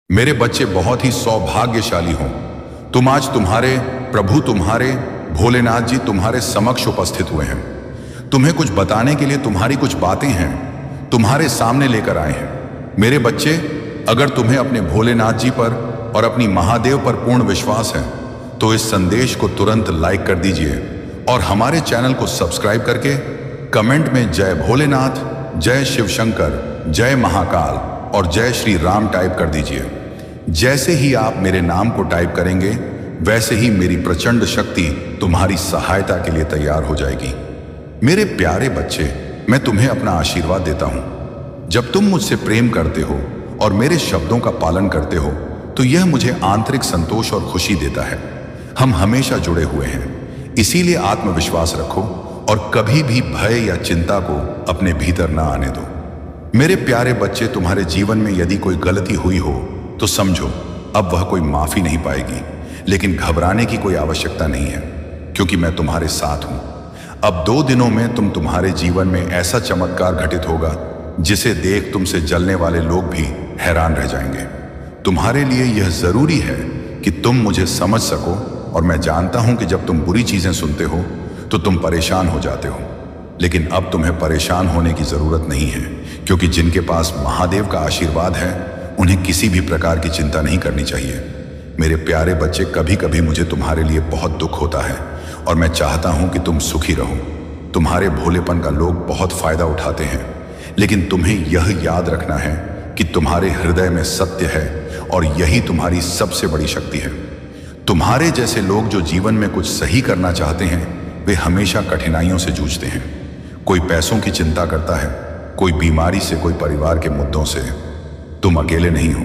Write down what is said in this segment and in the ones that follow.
मेरे बच्चे बहुत ही सौभाग्यशाली हों। तुम आज तुम्हारे प्रभु, तुम्हारे भोलेनाथ जी तुम्हारे समक्ष उपस्थित हुए हैं। तुम्हें कुछ बताने के लिए तुम्हारी कुछ बातें हैं, तुम्हारे सामने लेकर आए हैं। मेरे बच्चे, अगर तुम्हें अपने भोलेनाथ जी पर और अपनी महादेव पर पूर्ण विश्वास है तो इस संदेश को तुरंत लाइक कर दीजिए और हमारे चैनल को सब्सक्राइब करके कमेंट में जय भोलेनाथ, जय शिव शंकर, जय महाकाल और जय श्री राम टाइप कर दीजिए। जैसे ही आप मेरे नाम को टाइप करेंगे वैसे ही मेरी प्रचंड शक्ति तुम्हारी सहायता के लिए तैयार हो जाएगी। मेरे प्यारे बच्चे, मैं तुम्हें अपना आशीर्वाद देता हूं। जब तुम मुझसे प्रेम करते हो और मेरे शब्दों का पालन करते हो तो यह मुझे आंतरिक संतोष और खुशी देता है। हम हमेशा जुड़े हुए हैं, इसीलिए आत्मविश्वास रखो और कभी भी भय या चिंता को अपने भीतर ना आने दो। मेरे प्यारे बच्चे, तुम्हारे जीवन में यदि कोई गलती हुई हो तो समझो अब वह कोई माफी नहीं पाएगी, लेकिन घबराने की कोई आवश्यकता नहीं है क्योंकि मैं तुम्हारे साथ हूं। अब 2 दिनों में तुम्हारे जीवन में ऐसा चमत्कार घटित होगा जिसे देख तुमसे जलने वाले लोग भी हैरान रह जाएंगे। तुम्हारे लिए यह जरूरी है कि तुम मुझे समझ सको और मैं जानता हूं कि जब तुम बुरी चीजें सुनते हो तो तुम परेशान हो जाते हो, लेकिन अब तुम्हें परेशान होने की जरूरत नहीं है क्योंकि जिनके पास महादेव का आशीर्वाद है उन्हें किसी भी प्रकार की चिंता नहीं करनी चाहिए। मेरे प्यारे बच्चे, कभी कभी मुझे तुम्हारे लिए बहुत दुख होता है और मैं चाहता हूं कि तुम सुखी रहो। तुम्हारे भोलेपन का लोग बहुत फायदा उठाते हैं, लेकिन तुम्हें यह याद रखना है कि तुम्हारे हृदय में सत्य है और यही तुम्हारी सबसे बड़ी शक्ति है। तुम्हारे जैसे लोग जो जीवन में कुछ सही करना चाहते हैं वे हमेशा कठिनाइयों से जूझते हैं। कोई पैसों की चिंता करता है, कोई बीमारी से, कोई परिवार के मुद्दों से। तुम अकेले नहीं हो।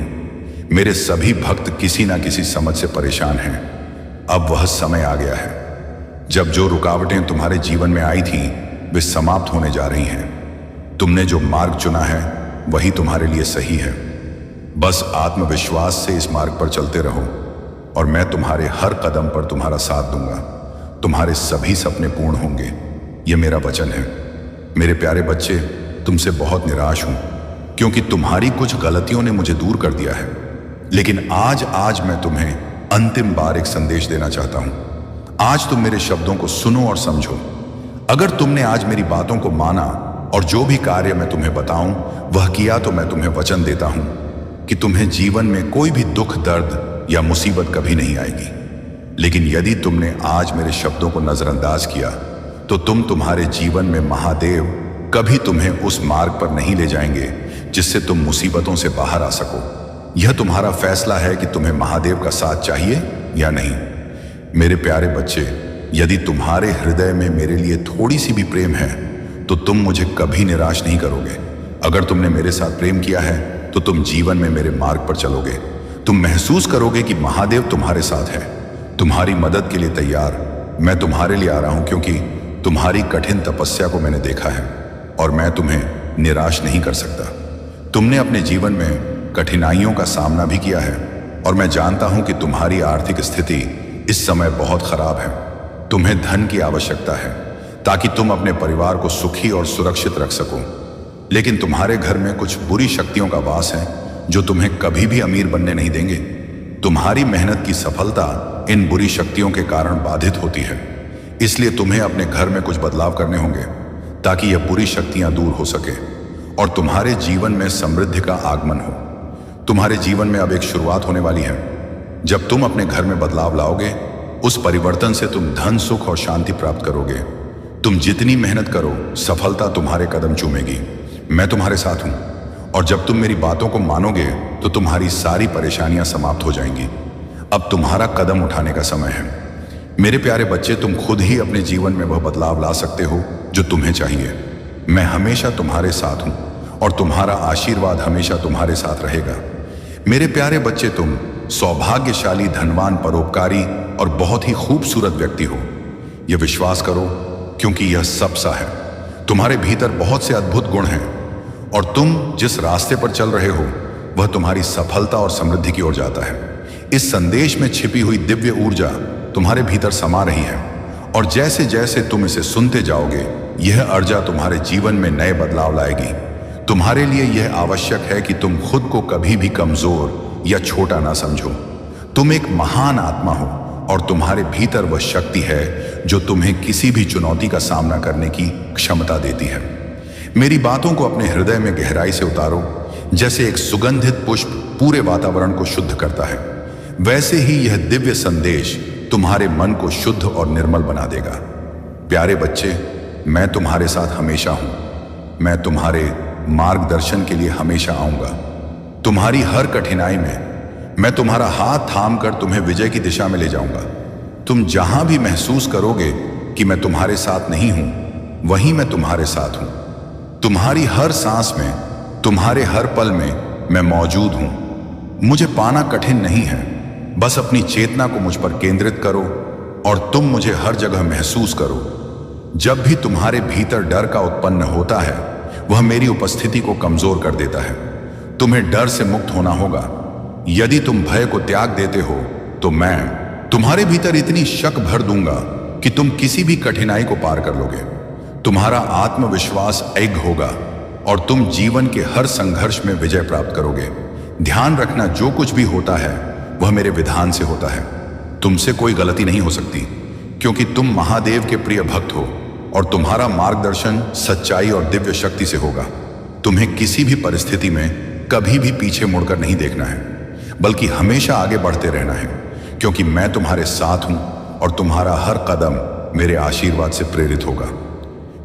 मेरे सभी भक्त किसी ना किसी समझ से परेशान हैं। अब वह समय आ गया है जब जो रुकावटें तुम्हारे जीवन में आई थीं वे समाप्त होने जा रही हैं। तुमने जो मार्ग चुना है वही तुम्हारे लिए सही है। बस आत्मविश्वास से इस मार्ग पर चलते रहो और मैं तुम्हारे हर कदम पर तुम्हारा साथ दूंगा। तुम्हारे सभी सपने पूर्ण होंगे, यह मेरा वचन है। मेरे प्यारे बच्चे, तुमसे बहुत निराश हूं क्योंकि तुम्हारी कुछ गलतियों ने मुझे दूर कर दिया है, लेकिन आज मैं तुम्हें अंतिम बार एक संदेश देना चाहता हूं। आज तुम मेरे शब्दों को सुनो और समझो। अगर तुमने आज मेरी बातों को माना और जो भी कार्य मैं तुम्हें बताऊं वह किया तो मैं तुम्हें वचन देता हूं कि तुम्हें जीवन में कोई भी दुख, दर्द या मुसीबत कभी नहीं आएगी। लेकिन यदि तुमने आज मेरे शब्दों को नजरअंदाज किया तो तुम्हारे जीवन में महादेव कभी तुम्हें उस मार्ग पर नहीं ले जाएंगे जिससे तुम मुसीबतों से बाहर आ सको। यह तुम्हारा फैसला है कि तुम्हें महादेव का साथ चाहिए या नहीं। मेरे प्यारे बच्चे, यदि तुम्हारे हृदय में मेरे लिए थोड़ी सी भी प्रेम है तो तुम मुझे कभी निराश नहीं करोगे। अगर तुमने मेरे साथ प्रेम किया है तो तुम जीवन में मेरे मार्ग पर चलोगे। तुम महसूस करोगे कि महादेव तुम्हारे साथ है, तुम्हारी मदद के लिए तैयार। मैं तुम्हारे लिए आ रहा हूं क्योंकि तुम्हारी कठिन तपस्या को मैंने देखा है और मैं तुम्हें निराश नहीं कर सकता। तुमने अपने जीवन में कठिनाइयों का सामना भी किया है और मैं जानता हूं कि तुम्हारी आर्थिक स्थिति इस समय बहुत खराब है। तुम्हें धन की आवश्यकता है ताकि तुम अपने परिवार को सुखी और सुरक्षित रख सको, लेकिन तुम्हारे घर में कुछ बुरी शक्तियों का वास है जो तुम्हें कभी भी अमीर बनने नहीं देंगे। तुम्हारी मेहनत की सफलता इन बुरी शक्तियों के कारण बाधित होती है, इसलिए तुम्हें अपने घर में कुछ बदलाव करने होंगे ताकि यह बुरी शक्तियां दूर हो सके और तुम्हारे जीवन में समृद्धि का आगमन हो। तुम्हारे जीवन में अब एक शुरुआत होने वाली है। जब तुम अपने घर में बदलाव लाओगे उस परिवर्तन से तुम धन, सुख और शांति प्राप्त करोगे। तुम जितनी मेहनत करो सफलता तुम्हारे कदम चूमेगी। मैं तुम्हारे साथ हूं और जब तुम मेरी बातों को मानोगे तो तुम्हारी सारी परेशानियां समाप्त हो जाएंगी। अब तुम्हारा कदम उठाने का समय है। मेरे प्यारे बच्चे, तुम खुद ही अपने जीवन में वह बदलाव ला सकते हो जो तुम्हें चाहिए। मैं हमेशा तुम्हारे साथ हूं और तुम्हारा आशीर्वाद हमेशा तुम्हारे साथ रहेगा। मेरे प्यारे बच्चे, तुम सौभाग्यशाली, धनवान, परोपकारी और बहुत ही खूबसूरत व्यक्ति हो। यह विश्वास करो क्योंकि यह सब सा है। तुम्हारे भीतर बहुत से अद्भुत गुण हैं और तुम जिस रास्ते पर चल रहे हो वह तुम्हारी सफलता और समृद्धि की ओर जाता है। इस संदेश में छिपी हुई दिव्य ऊर्जा तुम्हारे भीतर समा रही है और जैसे जैसे तुम इसे सुनते जाओगे यह ऊर्जा तुम्हारे जीवन में नए बदलाव लाएगी। तुम्हारे लिए यह आवश्यक है कि तुम खुद को कभी भी कमजोर या छोटा ना समझो। तुम एक महान आत्मा हो और तुम्हारे भीतर वह शक्ति है जो तुम्हें किसी भी चुनौती का सामना करने की क्षमता देती है। मेरी बातों को अपने हृदय में गहराई से उतारो। जैसे एक सुगंधित पुष्प पूरे वातावरण को शुद्ध करता है, वैसे ही यह दिव्य संदेश तुम्हारे मन को शुद्ध और निर्मल बना देगा। प्यारे बच्चे, मैं तुम्हारे साथ हमेशा हूं। मैं तुम्हारे मार्गदर्शन के लिए हमेशा आऊंगा। तुम्हारी हर कठिनाई में मैं तुम्हारा हाथ थाम कर तुम्हें विजय की दिशा में ले जाऊंगा। तुम जहां भी महसूस करोगे कि मैं तुम्हारे साथ नहीं हूं, वहीं मैं तुम्हारे साथ हूं। तुम्हारी हर सांस में, तुम्हारे हर पल में मैं मौजूद हूं। मुझे पाना कठिन नहीं है। बस अपनी चेतना को मुझ पर केंद्रित करो और तुम मुझे हर जगह महसूस करो। जब भी तुम्हारे भीतर डर का उत्पन्न होता है, वह मेरी उपस्थिति को कमजोर कर देता है। तुम्हें डर से मुक्त होना होगा। यदि तुम भय को त्याग देते हो तो मैं तुम्हारे भीतर इतनी शक्ति भर दूंगा कि तुम किसी भी कठिनाई को पार कर लोगे। तुम्हारा आत्मविश्वास अडिग होगा और तुम जीवन के हर संघर्ष में विजय प्राप्त करोगे। ध्यान रखना, जो कुछ भी होता है वह मेरे विधान से होता है। तुमसे कोई गलती नहीं हो सकती, क्योंकि तुम महादेव के प्रिय भक्त हो और तुम्हारा मार्गदर्शन सच्चाई और दिव्य शक्ति से होगा। तुम्हें किसी भी परिस्थिति में कभी भी पीछे मुड़कर नहीं देखना है, बल्कि हमेशा आगे बढ़ते रहना है, क्योंकि मैं तुम्हारे साथ हूं और तुम्हारा हर कदम मेरे आशीर्वाद से प्रेरित होगा।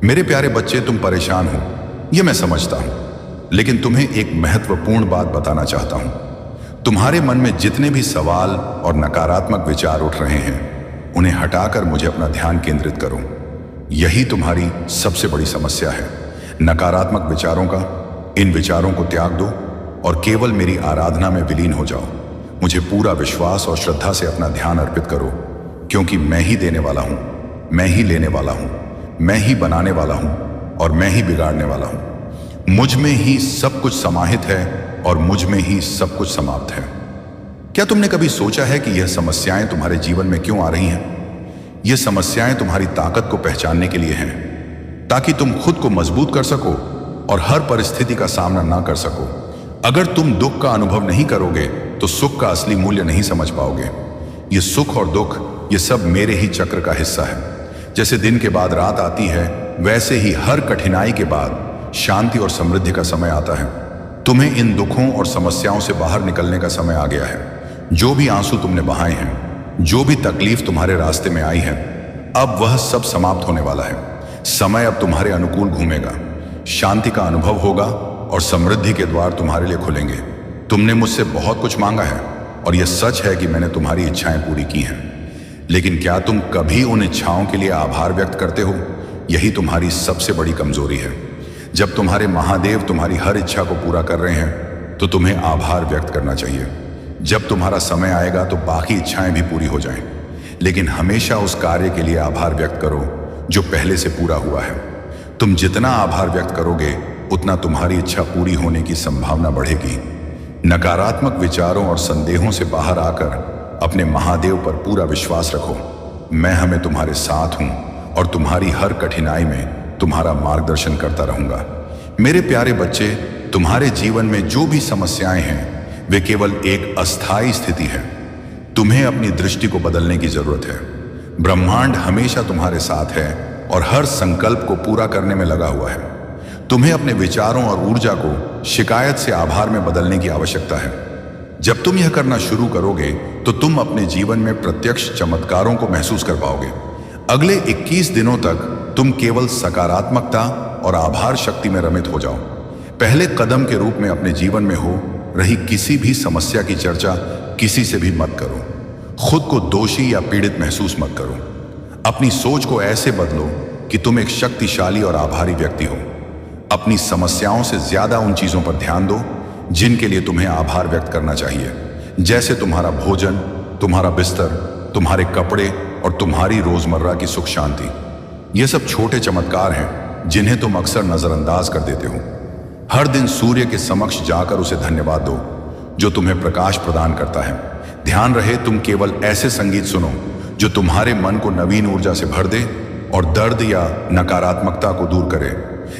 मेरे प्यारे बच्चे, तुम परेशान हो, यह मैं समझता हूं, लेकिन तुम्हें एक महत्वपूर्ण बात बताना चाहता हूं। तुम्हारे मन में जितने भी सवाल और नकारात्मक विचार उठ रहे हैं, उन्हें हटाकर मुझे अपना ध्यान केंद्रित करो। यही तुम्हारी सबसे बड़ी समस्या है, नकारात्मक विचारों का। इन विचारों को त्याग दो और केवल मेरी आराधना में विलीन हो जाओ। मुझे पूरा विश्वास और श्रद्धा से अपना ध्यान अर्पित करो, क्योंकि मैं ही देने वाला हूं, मैं ही लेने वाला हूं, मैं ही बनाने वाला हूं और मैं ही बिगाड़ने वाला हूं। मुझ में ही सब कुछ समाहित है और मुझ में ही सब कुछ समाप्त है। क्या तुमने कभी सोचा है कि यह समस्याएं तुम्हारे जीवन में क्यों आ रही हैं? यह समस्याएं तुम्हारी ताकत को पहचानने के लिए हैं, ताकि तुम खुद को मजबूत कर सको और हर परिस्थिति का सामना ना कर सको। अगर तुम दुख का अनुभव नहीं करोगे तो सुख का असली मूल्य नहीं समझ पाओगे। ये सुख और दुख, ये सब मेरे ही चक्र का हिस्सा है। जैसे दिन के बाद रात आती है, वैसे ही हर कठिनाई के बाद शांति और समृद्धि का समय आता है। तुम्हें इन दुखों और समस्याओं से बाहर निकलने का समय आ गया है। जो भी आंसू तुमने बहाए हैं, जो भी तकलीफ तुम्हारे रास्ते में आई है, अब वह सब समाप्त होने वाला है। समय अब तुम्हारे अनुकूल घूमेगा। शांति का अनुभव होगा और समृद्धि के द्वार तुम्हारे लिए खुलेंगे। तुमने मुझसे बहुत कुछ मांगा है और यह सच है कि मैंने तुम्हारी इच्छाएं पूरी की हैं। लेकिन क्या तुम कभी उन इच्छाओं के लिए आभार व्यक्त करते हो? यही तुम्हारी सबसे बड़ी कमजोरी है। जब तुम्हारे महादेव तुम्हारी हर इच्छा को पूरा कर रहे हैं, तो तुम्हें आभार व्यक्त करना चाहिए। जब तुम्हारा समय आएगा तो बाकी इच्छाएं भी पूरी हो जाएं, लेकिन हमेशा उस कार्य के लिए आभार व्यक्त करो जो पहले से पूरा हुआ है। तुम जितना आभार व्यक्त करोगे, उतना तुम्हारी इच्छा पूरी होने की संभावना बढ़ेगी। नकारात्मक विचारों और संदेहों से बाहर आकर अपने महादेव पर पूरा विश्वास रखो। मैं हमें तुम्हारे साथ हूं और तुम्हारी हर कठिनाई में तुम्हारा मार्गदर्शन करता रहूंगा। मेरे प्यारे बच्चे, तुम्हारे जीवन में जो भी समस्याएं हैं, वे केवल एक अस्थायी स्थिति है। तुम्हें अपनी दृष्टि को बदलने की जरूरत है। ब्रह्मांड हमेशा तुम्हारे साथ है और हर संकल्प को पूरा करने में लगा हुआ है। तुम्हें अपने विचारों और ऊर्जा को शिकायत से आभार में बदलने की आवश्यकता है। जब तुम यह करना शुरू करोगे तो तुम अपने जीवन में प्रत्यक्ष चमत्कारों को महसूस कर पाओगे। अगले 21 दिनों तक तुम केवल सकारात्मकता और आभार शक्ति में रमित हो जाओ। पहले कदम के रूप में अपने जीवन में हो रही किसी भी समस्या की चर्चा किसी से भी मत करो। खुद को दोषी या पीड़ित महसूस मत करो। अपनी सोच को ऐसे बदलो कि तुम एक शक्तिशाली और आभारी व्यक्ति हो। अपनी समस्याओं से ज्यादा उन चीजों पर ध्यान दो जिनके लिए तुम्हें आभार व्यक्त करना चाहिए, जैसे तुम्हारा भोजन, तुम्हारा बिस्तर, तुम्हारे कपड़े और तुम्हारी रोजमर्रा की सुख शांति। ये सब छोटे चमत्कार हैं जिन्हें तुम अक्सर नजरअंदाज कर देते हो। हर दिन सूर्य के समक्ष जाकर उसे धन्यवाद दो जो तुम्हें प्रकाश प्रदान करता है। ध्यान रहे, तुम केवल ऐसे संगीत सुनो जो तुम्हारे मन को नवीन ऊर्जा से भर दे और दर्द या नकारात्मकता को दूर करे।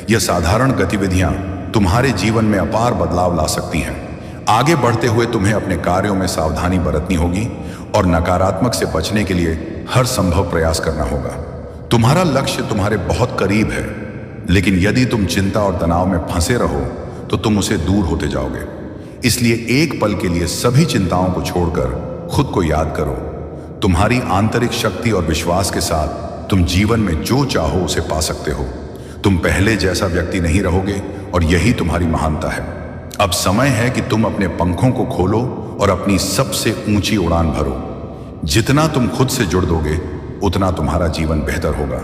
यह साधारण गतिविधियां तुम्हारे जीवन में अपार बदलाव ला सकती हैं। आगे बढ़ते हुए तुम्हें अपने कार्यों में सावधानी बरतनी होगी और नकारात्मक से बचने के लिए हर संभव प्रयास करना होगा। तुम्हारा लक्ष्य तुम्हारे बहुत करीब है, लेकिन यदि तुम चिंता और तनाव में फंसे रहो तो तुम उसे दूर होते जाओगे। इसलिए एक पल के लिए सभी चिंताओं को छोड़कर खुद को याद करो। तुम्हारी आंतरिक शक्ति और विश्वास के साथ तुम जीवन में जो चाहो उसे पा सकते हो। तुम पहले जैसा व्यक्ति नहीं रहोगे और यही तुम्हारी महानता है। अब समय है कि तुम अपने पंखों को खोलो और अपनी सबसे ऊंची उड़ान भरो। जितना तुम खुद से जुड़ दोगे उतना तुम्हारा जीवन बेहतर होगा।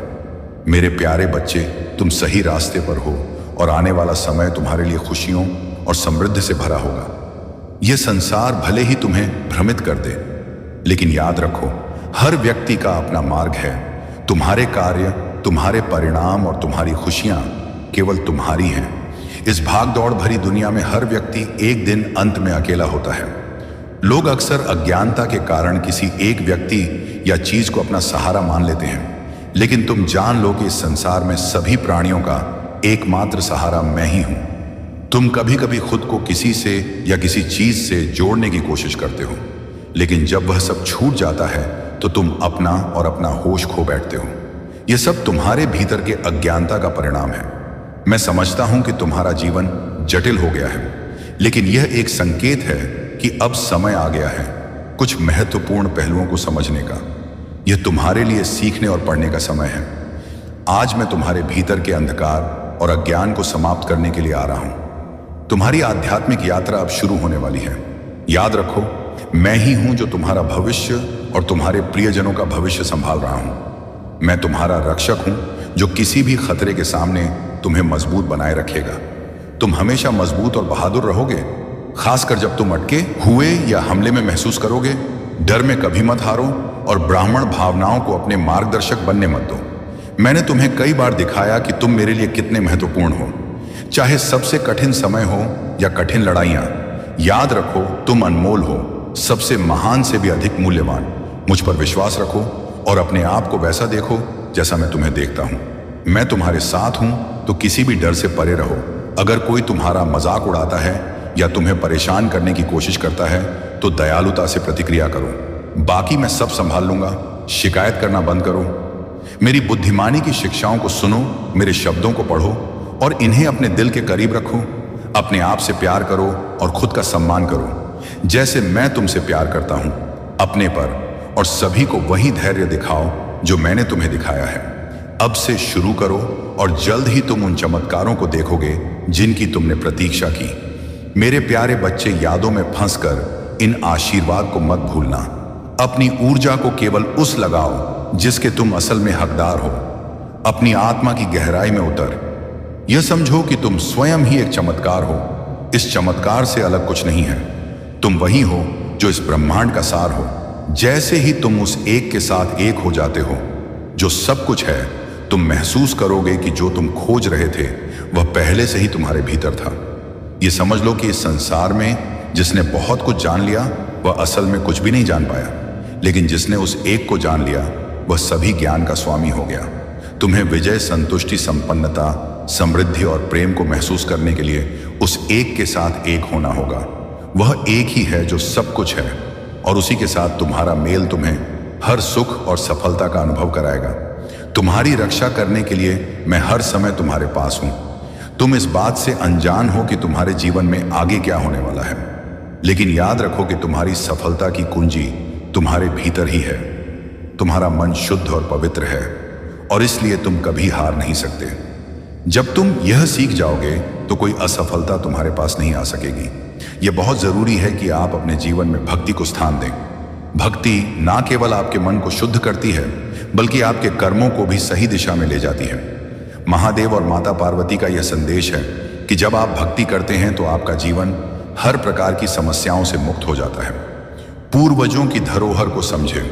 मेरे प्यारे बच्चे, तुम सही रास्ते पर हो और आने वाला समय तुम्हारे लिए खुशियों और समृद्धि से भरा होगा। यह संसार भले ही तुम्हें भ्रमित कर दे, लेकिन याद रखो, हर व्यक्ति का अपना मार्ग है। तुम्हारे कार्य, तुम्हारे परिणाम और तुम्हारी खुशियां केवल तुम्हारी हैं। इस भाग दौड़ भरी दुनिया में हर व्यक्ति एक दिन अंत में अकेला होता है। लोग अक्सर अज्ञानता के कारण किसी एक व्यक्ति या चीज को अपना सहारा मान लेते हैं, लेकिन तुम जान लो कि इस संसार में सभी प्राणियों का एकमात्र सहारा मैं ही हूं। तुम कभी कभी खुद को किसी से या किसी चीज से जोड़ने की कोशिश करते हो, लेकिन जब वह सब छूट जाता है तो तुम अपना और अपना होश खो बैठते हो। यह सब तुम्हारे भीतर के अज्ञानता का परिणाम है। मैं समझता हूं कि तुम्हारा जीवन जटिल हो गया है, लेकिन यह एक संकेत है कि अब समय आ गया है कुछ महत्वपूर्ण पहलुओं को समझने का। यह तुम्हारे लिए सीखने और पढ़ने का समय है। आज मैं तुम्हारे भीतर के अंधकार और अज्ञान को समाप्त करने के लिए आ रहा हूं। तुम्हारी आध्यात्मिक यात्रा अब शुरू होने वाली है। याद रखो, मैं ही हूं जो तुम्हारा भविष्य और तुम्हारे प्रियजनों का भविष्य संभाल रहा हूं। मैं तुम्हारा रक्षक हूं जो किसी भी खतरे के सामने तुम्हें मजबूत बनाए रखेगा। तुम हमेशा मजबूत और बहादुर रहोगे, खासकर जब तुम अटके हुए या हमले में महसूस करोगे। डर में कभी मत हारो और ब्राह्मण भावनाओं को अपने मार्गदर्शक बनने मत दो। मैंने तुम्हें कई बार दिखाया कि तुम मेरे लिए कितने महत्वपूर्ण हो, चाहे सबसे कठिन समय हो या कठिन लड़ाइयां। याद रखो, तुम अनमोल हो, सबसे महान से भी अधिक मूल्यवान। मुझ पर विश्वास रखो और अपने आप को वैसा देखो जैसा मैं तुम्हें देखता हूं। मैं तुम्हारे साथ हूं, तो किसी भी डर से परे रहो। अगर कोई तुम्हारा मजाक उड़ाता है या तुम्हें परेशान करने की कोशिश करता है तो दयालुता से प्रतिक्रिया करो। बाकी मैं सब संभाल लूंगा। शिकायत करना बंद करो। मेरी बुद्धिमानी की शिक्षाओं को सुनो, मेरे शब्दों को पढ़ो और इन्हें अपने दिल के करीब रखो। अपने आप से प्यार करो और खुद का सम्मान करो, जैसे मैं तुमसे प्यार करता हूं। अपने पर और सभी को वही धैर्य दिखाओ जो मैंने तुम्हें दिखाया है। अब से शुरू करो और जल्द ही तुम उन चमत्कारों को देखोगे जिनकी तुमने प्रतीक्षा की। मेरे प्यारे बच्चे, यादों में फंसकर इन आशीर्वाद को मत भूलना। अपनी ऊर्जा को केवल उस लगाओ जिसके तुम असल में हकदार हो। अपनी आत्मा की गहराई में उतर। यह समझो कि तुम स्वयं ही एक चमत्कार हो। इस चमत्कार से अलग कुछ नहीं है। तुम वही हो जो इस ब्रह्मांड का सार हो। जैसे ही तुम उस एक के साथ एक हो जाते हो जो सब कुछ है, तुम महसूस करोगे कि जो तुम खोज रहे थे वह पहले से ही तुम्हारे भीतर था। यह समझ लो कि इस संसार में जिसने बहुत कुछ जान लिया वह असल में कुछ भी नहीं जान पाया, लेकिन जिसने उस एक को जान लिया वह सभी ज्ञान का स्वामी हो गया। तुम्हें विजय, संतुष्टि, संपन्नता, समृद्धि और प्रेम को महसूस करने के लिए उस एक के साथ एक होना होगा। वह एक ही है जो सब कुछ है और उसी के साथ तुम्हारा मेल तुम्हें हर सुख और सफलता का अनुभव कराएगा। तुम्हारी रक्षा करने के लिए मैं हर समय तुम्हारे पास हूं। तुम इस बात से अनजान हो कि तुम्हारे जीवन में आगे क्या होने वाला है, लेकिन याद रखो कि तुम्हारी सफलता की कुंजी तुम्हारे भीतर ही है। तुम्हारा मन शुद्ध और पवित्र है और इसलिए तुम कभी हार नहीं सकते। जब तुम यह सीख जाओगे तो कोई असफलता तुम्हारे पास नहीं आ सकेगी। यह बहुत जरूरी है कि आप अपने जीवन में भक्ति को स्थान दें। भक्ति ना केवल आपके मन को शुद्ध करती है, बल्कि आपके कर्मों को भी सही दिशा में ले जाती है। महादेव और माता पार्वती का यह संदेश है कि जब आप भक्ति करते हैं तो आपका जीवन हर प्रकार की समस्याओं से मुक्त हो जाता है। पूर्वजों की धरोहर को समझें।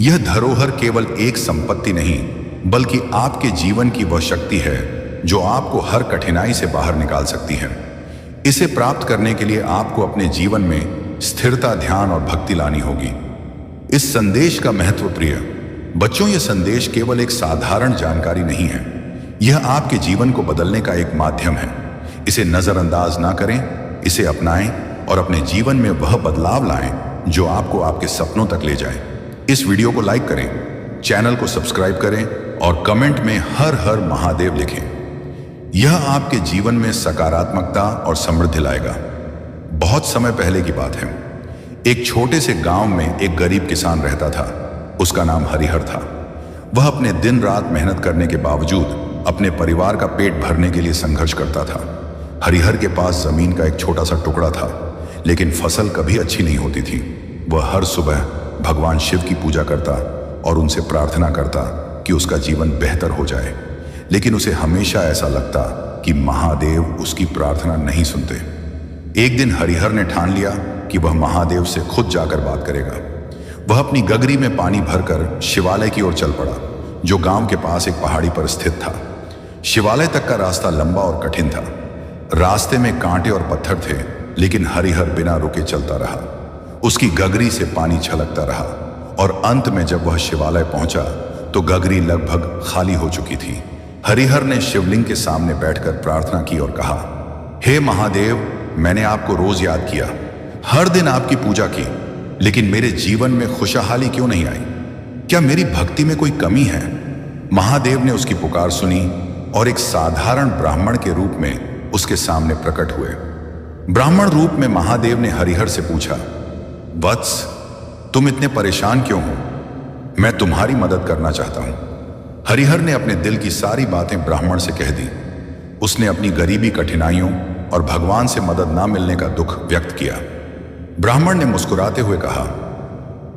यह धरोहर केवल एक संपत्ति नहीं, बल्कि आपके जीवन की वह शक्ति है जो आपको हर कठिनाई से बाहर निकाल सकती है। इसे प्राप्त करने के लिए आपको अपने जीवन में स्थिरता, ध्यान और भक्ति लानी होगी। इस संदेश का महत्व, प्रिय बच्चों, यह संदेश केवल एक साधारण जानकारी नहीं है। यह आपके जीवन को बदलने का एक माध्यम है। इसे नजरअंदाज ना करें, इसे अपनाएं और अपने जीवन में वह बदलाव लाएं जो आपको आपके सपनों तक ले जाए। इस वीडियो को लाइक करें, चैनल को सब्सक्राइब करें और कमेंट में हर हर महादेव लिखें। यह आपके जीवन में सकारात्मकता और समृद्धि लाएगा। बहुत समय पहले की बात है। एक छोटे से गांव में एक गरीब किसान रहता था। उसका नाम हरिहर था। वह अपने दिन रात मेहनत करने के बावजूद अपने परिवार का पेट भरने के लिए संघर्ष करता था। हरिहर के पास जमीन का एक छोटा सा टुकड़ा था, लेकिन फसल कभी अच्छी नहीं होती थी। वह हर सुबह भगवान शिव की पूजा करता और उनसे प्रार्थना करता कि उसका जीवन बेहतर हो जाए, लेकिन उसे हमेशा ऐसा लगता कि महादेव उसकी प्रार्थना नहीं सुनते। एक दिन हरिहर ने ठान लिया कि वह महादेव से खुद जाकर बात करेगा। वह अपनी गगरी में पानी भरकर शिवालय की ओर चल पड़ा, जो गांव के पास एक पहाड़ी पर स्थित था। शिवालय तक का रास्ता लंबा और कठिन था। रास्ते में कांटे और पत्थर थे, लेकिन हरिहर बिना रुके चलता रहा। उसकी गगरी से पानी छलकता रहा और अंत में जब वह शिवालय पहुंचा तो गगरी लगभग खाली हो चुकी थी। हरिहर ने शिवलिंग के सामने बैठकर प्रार्थना की और कहा, हे महादेव, मैंने आपको रोज याद किया, हर दिन आपकी पूजा की, लेकिन मेरे जीवन में खुशहाली क्यों नहीं आई? क्या मेरी भक्ति में कोई कमी है? महादेव ने उसकी पुकार सुनी और एक साधारण ब्राह्मण के रूप में उसके सामने प्रकट हुए। ब्राह्मण रूप में महादेव ने हरिहर से पूछा, वत्स, तुम इतने परेशान क्यों हो? मैं तुम्हारी मदद करना चाहता हूं। हरिहर ने अपने दिल की सारी बातें ब्राह्मण से कह दी। उसने अपनी गरीबी, कठिनाइयों और भगवान से मदद ना मिलने का दुख व्यक्त किया। ब्राह्मण ने मुस्कुराते हुए कहा,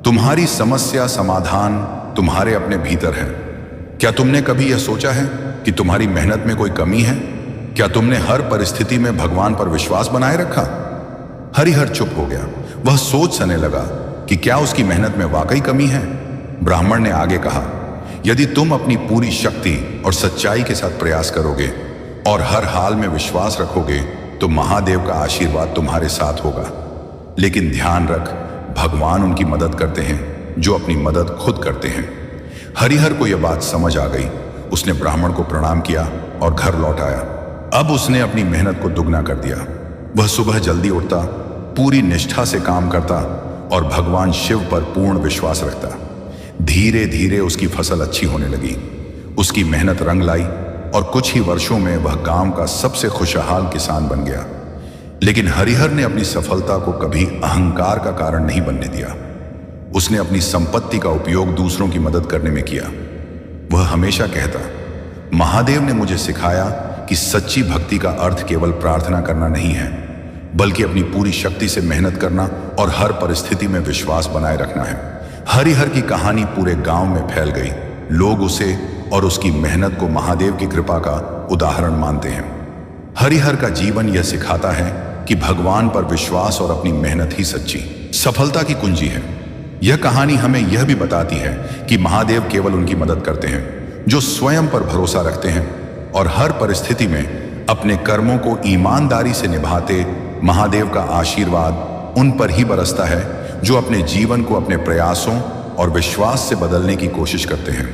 तुम्हारी समस्या समाधान तुम्हारे अपने भीतर है। क्या तुमने कभी यह सोचा है कि तुम्हारी मेहनत में कोई कमी है? क्या तुमने हर परिस्थिति में भगवान पर विश्वास बनाए रखा? हरिहर चुप हो गया। वह सोचने लगा कि क्या उसकी मेहनत में वाकई कमी है। ब्राह्मण ने आगे कहा, यदि तुम अपनी पूरी शक्ति और सच्चाई के साथ प्रयास करोगे और हर हाल में विश्वास रखोगे तो महादेव का आशीर्वाद तुम्हारे साथ होगा। लेकिन ध्यान रख, भगवान उनकी मदद करते हैं जो अपनी मदद खुद करते हैं। हरिहर को यह बात समझ आ गई। उसने ब्राह्मण को प्रणाम किया और घर लौट आया। अब उसने अपनी मेहनत को दुगना कर दिया। वह सुबह जल्दी उठता, पूरी निष्ठा से काम करता और भगवान शिव पर पूर्ण विश्वास रखता। धीरे धीरे उसकी फसल अच्छी होने लगी। उसकी मेहनत रंग लाई और कुछ ही वर्षों में वह गांव का सबसे खुशहाल किसान बन गया। लेकिन हरिहर ने अपनी सफलता को कभी अहंकार का कारण नहीं बनने दिया। उसने अपनी संपत्ति का उपयोग दूसरों की मदद करने में किया। वह हमेशा कहता, महादेव ने मुझे सिखाया कि सच्ची भक्ति का अर्थ केवल प्रार्थना करना नहीं है, बल्कि अपनी पूरी शक्ति से मेहनत करना और हर परिस्थिति में विश्वास बनाए रखना है। हरिहर की कहानी पूरे गांव में फैल गई। लोग उसे और उसकी मेहनत को महादेव की कृपा का उदाहरण मानते हैं। हरिहर का जीवन यह सिखाता है कि भगवान पर विश्वास और अपनी मेहनत ही सच्ची सफलता की कुंजी है। यह कहानी हमें यह भी बताती है कि महादेव केवल उनकी मदद करते हैं जो स्वयं पर भरोसा रखते हैं और हर परिस्थिति में अपने कर्मों को ईमानदारी से निभाते। महादेव का आशीर्वाद उन पर ही बरसता है जो अपने जीवन को अपने प्रयासों और विश्वास से बदलने की कोशिश करते हैं।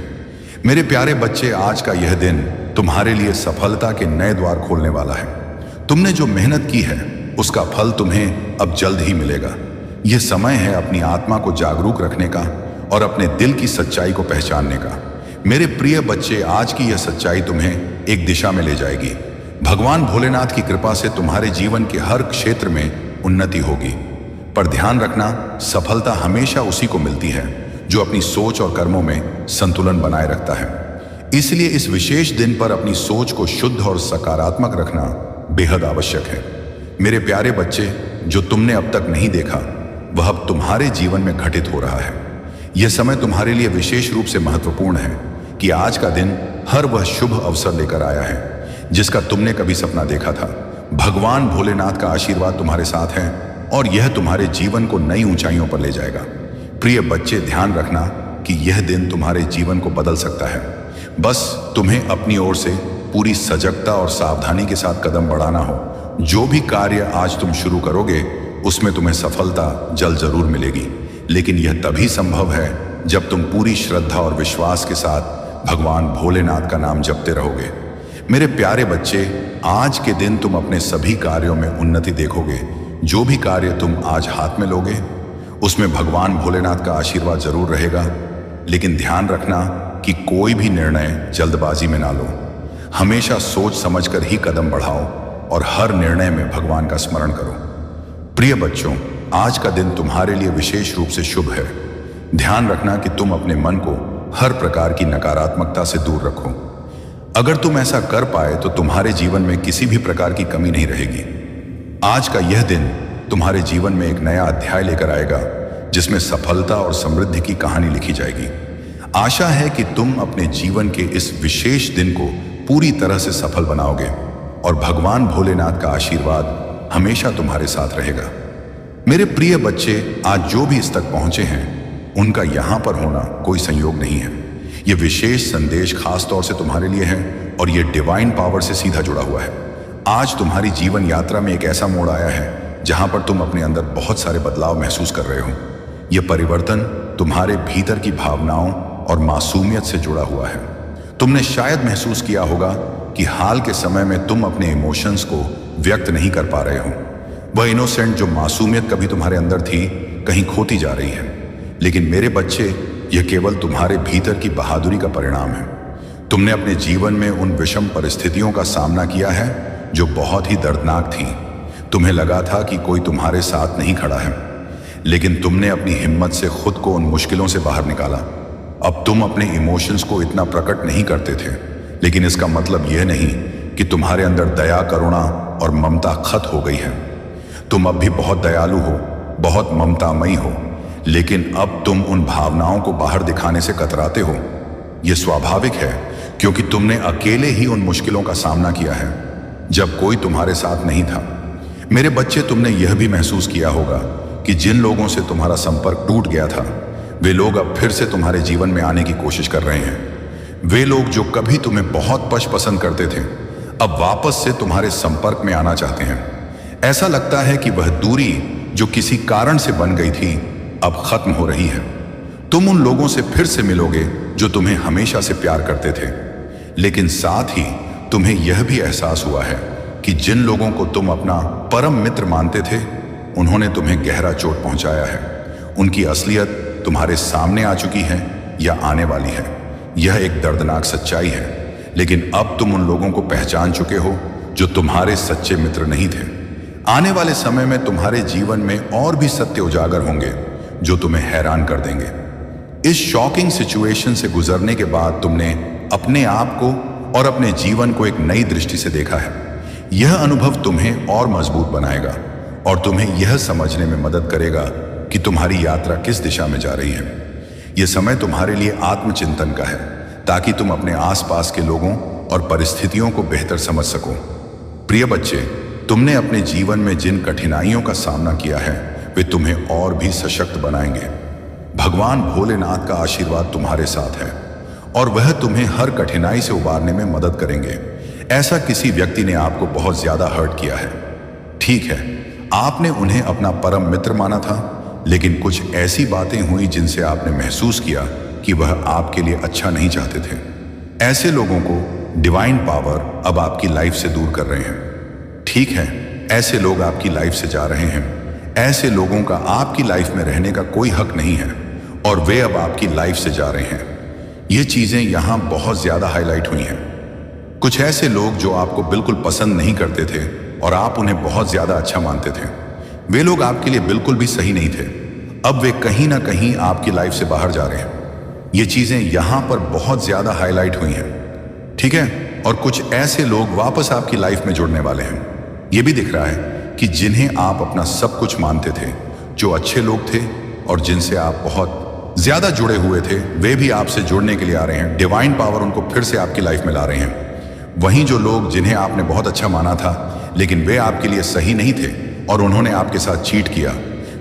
मेरे प्यारे बच्चे, आज का यह दिन तुम्हारे लिए सफलता के नए द्वार खोलने वाला है। तुमने जो मेहनत की है उसका फल तुम्हें अब जल्द ही मिलेगा। यह समय है अपनी आत्मा को जागरूक रखने का और अपने दिल की सच्चाई को पहचानने का। मेरे प्रिय बच्चे, आज की यह सच्चाई तुम्हें एक दिशा में ले जाएगी। भगवान भोलेनाथ की कृपा से तुम्हारे जीवन के हर क्षेत्र में उन्नति होगी। पर ध्यान रखना, सफलता हमेशा उसी को मिलती है जो अपनी सोच और कर्मों में संतुलन बनाए रखता है। इसलिए इस विशेष दिन पर अपनी सोच को शुद्ध और सकारात्मक रखना बेहद आवश्यक है। मेरे प्यारे बच्चे, जो तुमने अब तक नहीं देखा वह अब तुम्हारे जीवन में घटित हो रहा है। यह समय तुम्हारे लिए विशेष रूप से महत्वपूर्ण है कि आज का दिन हर वह शुभ अवसर लेकर आया है जिसका तुमने कभी सपना देखा था। भगवान भोलेनाथ का आशीर्वाद तुम्हारे साथ है और यह तुम्हारे जीवन को नई ऊंचाइयों पर ले जाएगा। प्रिय बच्चे, ध्यान रखना कि यह दिन तुम्हारे जीवन को बदल सकता है। बस तुम्हें अपनी ओर से पूरी सजगता और सावधानी के साथ कदम बढ़ाना हो। जो भी कार्य आज तुम शुरू करोगे उसमें तुम्हें सफलता जल्द जरूर मिलेगी, लेकिन यह तभी संभव है जब तुम पूरी श्रद्धा और विश्वास के साथ भगवान भोलेनाथ का नाम जपते रहोगे। मेरे प्यारे बच्चे, आज के दिन तुम अपने सभी कार्यों में उन्नति देखोगे जो भी कार्य तुम आज हाथ में लोगे उसमें भगवान भोलेनाथ का आशीर्वाद जरूर रहेगा। लेकिन ध्यान रखना कि कोई भी निर्णय जल्दबाजी में ना लो। हमेशा सोच समझकर ही कदम बढ़ाओ और हर निर्णय में भगवान का स्मरण करो। प्रिय बच्चों, आज का दिन तुम्हारे लिए विशेष रूप से शुभ है। ध्यान रखना कि तुम अपने मन को हर प्रकार की नकारात्मकता से दूर रखो। अगर तुम ऐसा कर पाए तो तुम्हारे जीवन में किसी भी प्रकार की कमी नहीं रहेगी। आज का यह दिन तुम्हारे जीवन में एक नया अध्याय लेकर आएगा जिसमें सफलता और समृद्धि की कहानी लिखी जाएगी। आशा है कि तुम अपने जीवन के इस विशेष दिन को पूरी तरह से सफल बनाओगे और भगवान भोलेनाथ का आशीर्वाद हमेशा तुम्हारे साथ रहेगा। मेरे प्रिय बच्चे, आज जो भी इस तक पहुंचे हैं उनका यहां पर होना कोई संयोग नहीं है। यह विशेष संदेश खास तौर से तुम्हारे लिए है और यह डिवाइन पावर से सीधा जुड़ा हुआ है। आज तुम्हारी जीवन यात्रा में एक ऐसा मोड़ आया है जहां पर तुम अपने अंदर बहुत सारे बदलाव महसूस कर रहे हो। यह परिवर्तन तुम्हारे भीतर की भावनाओं और मासूमियत से जुड़ा हुआ है। तुमने शायद महसूस किया होगा कि हाल के समय में तुम अपने इमोशंस को व्यक्त नहीं कर पा रहे हो। वह इनोसेंट जो मासूमियत कभी तुम्हारे अंदर थी कहीं खोती जा रही है। लेकिन मेरे बच्चे, यह केवल तुम्हारे भीतर की बहादुरी का परिणाम है। तुमने अपने जीवन में उन विषम परिस्थितियों का सामना किया है जो बहुत ही दर्दनाक थी। तुम्हें लगा था कि कोई तुम्हारे साथ नहीं खड़ा है, लेकिन तुमने अपनी हिम्मत से खुद को उन मुश्किलों से बाहर निकाला। अब तुम अपने इमोशंस को इतना प्रकट नहीं करते थे, लेकिन इसका मतलब यह नहीं कि तुम्हारे अंदर दया, करुणा और ममता खत्म हो गई है। तुम अब भी बहुत दयालु हो, बहुत ममतामयी हो, लेकिन अब तुम उन भावनाओं को बाहर दिखाने से कतराते हो। यह स्वाभाविक है क्योंकि तुमने अकेले ही उन मुश्किलों का सामना किया है जब कोई तुम्हारे साथ नहीं था। मेरे बच्चे, तुमने यह भी महसूस किया होगा कि जिन लोगों से तुम्हारा संपर्क टूट गया था वे लोग अब फिर से तुम्हारे जीवन में आने की कोशिश कर रहे हैं। वे लोग जो कभी तुम्हें बहुत पसंद करते थे अब वापस से तुम्हारे संपर्क में आना चाहते हैं। ऐसा लगता है कि वह दूरी जो किसी कारण से बन गई थी अब खत्म हो रही है। तुम उन लोगों से फिर से मिलोगे जो तुम्हें हमेशा से प्यार करते थे, लेकिन साथ ही तुम्हें यह भी एहसास हुआ है कि जिन लोगों को तुम अपना परम मित्र मानते थे उन्होंने तुम्हें गहरा चोट पहुंचाया है। उनकी असलियत तुम्हारे सामने आ चुकी है या आने वाली है। यह एक दर्दनाक सच्चाई है, लेकिन अब तुम उन लोगों को पहचान चुके हो जो तुम्हारे सच्चे मित्र नहीं थे। आने वाले समय में तुम्हारे जीवन में और भी सत्य उजागर होंगे जो तुम्हें हैरान कर देंगे। इस शॉकिंग सिचुएशन से गुजरने के बाद तुमने अपने आप को और अपने जीवन को एक नई दृष्टि से देखा है। यह अनुभव तुम्हें और मजबूत बनाएगा और तुम्हें यह समझने में मदद करेगा कि तुम्हारी यात्रा किस दिशा में जा रही है। यह समय तुम्हारे लिए आत्मचिंतन का है ताकि तुम अपने आसपास के लोगों और परिस्थितियों को बेहतर समझ सको। प्रिय बच्चे, तुमने अपने जीवन में जिन कठिनाइयों का सामना किया है वे तुम्हें और भी सशक्त बनाएंगे। भगवान भोलेनाथ का आशीर्वाद तुम्हारे साथ है और वह तुम्हें हर कठिनाई से उबारने में मदद करेंगे। ऐसा किसी व्यक्ति ने आपको बहुत ज्यादा हर्ट किया है, ठीक है, आपने उन्हें अपना परम मित्र माना था, लेकिन कुछ ऐसी बातें हुई जिनसे आपने महसूस किया कि वह आपके लिए अच्छा नहीं चाहते थे। ऐसे लोगों को डिवाइन पावर अब आपकी लाइफ से दूर कर रहे हैं। ठीक है, ऐसे लोग आपकी लाइफ से जा रहे हैं। ऐसे लोगों का आपकी लाइफ में रहने का कोई हक नहीं है और वे अब आपकी लाइफ से जा रहे हैं। ये चीजें यहां बहुत ज्यादा हाईलाइट हुई हैं। कुछ ऐसे लोग जो आपको बिल्कुल पसंद नहीं करते थे और आप उन्हें बहुत ज्यादा अच्छा मानते थे, वे लोग आपके लिए बिल्कुल भी सही नहीं थे। अब वे कहीं ना कहीं आपकी लाइफ से बाहर जा रहे हैं। ये चीजें यहां पर बहुत ज्यादा हाईलाइट हुई हैं, ठीक है। और कुछ ऐसे लोग वापस आपकी लाइफ में जुड़ने वाले हैं। ये भी दिख रहा है कि जिन्हें आप अपना सब कुछ मानते थे, जो अच्छे लोग थे और जिनसे आप बहुत ज्यादा जुड़े हुए थे, वे भी आपसे जुड़ने के लिए आ रहे हैं। डिवाइन पावर उनको फिर से आपकी लाइफ में ला रहे हैं। वहीं जो लोग जिन्हें आपने बहुत अच्छा माना था लेकिन वे आपके लिए सही नहीं थे और उन्होंने आपके साथ चीट किया,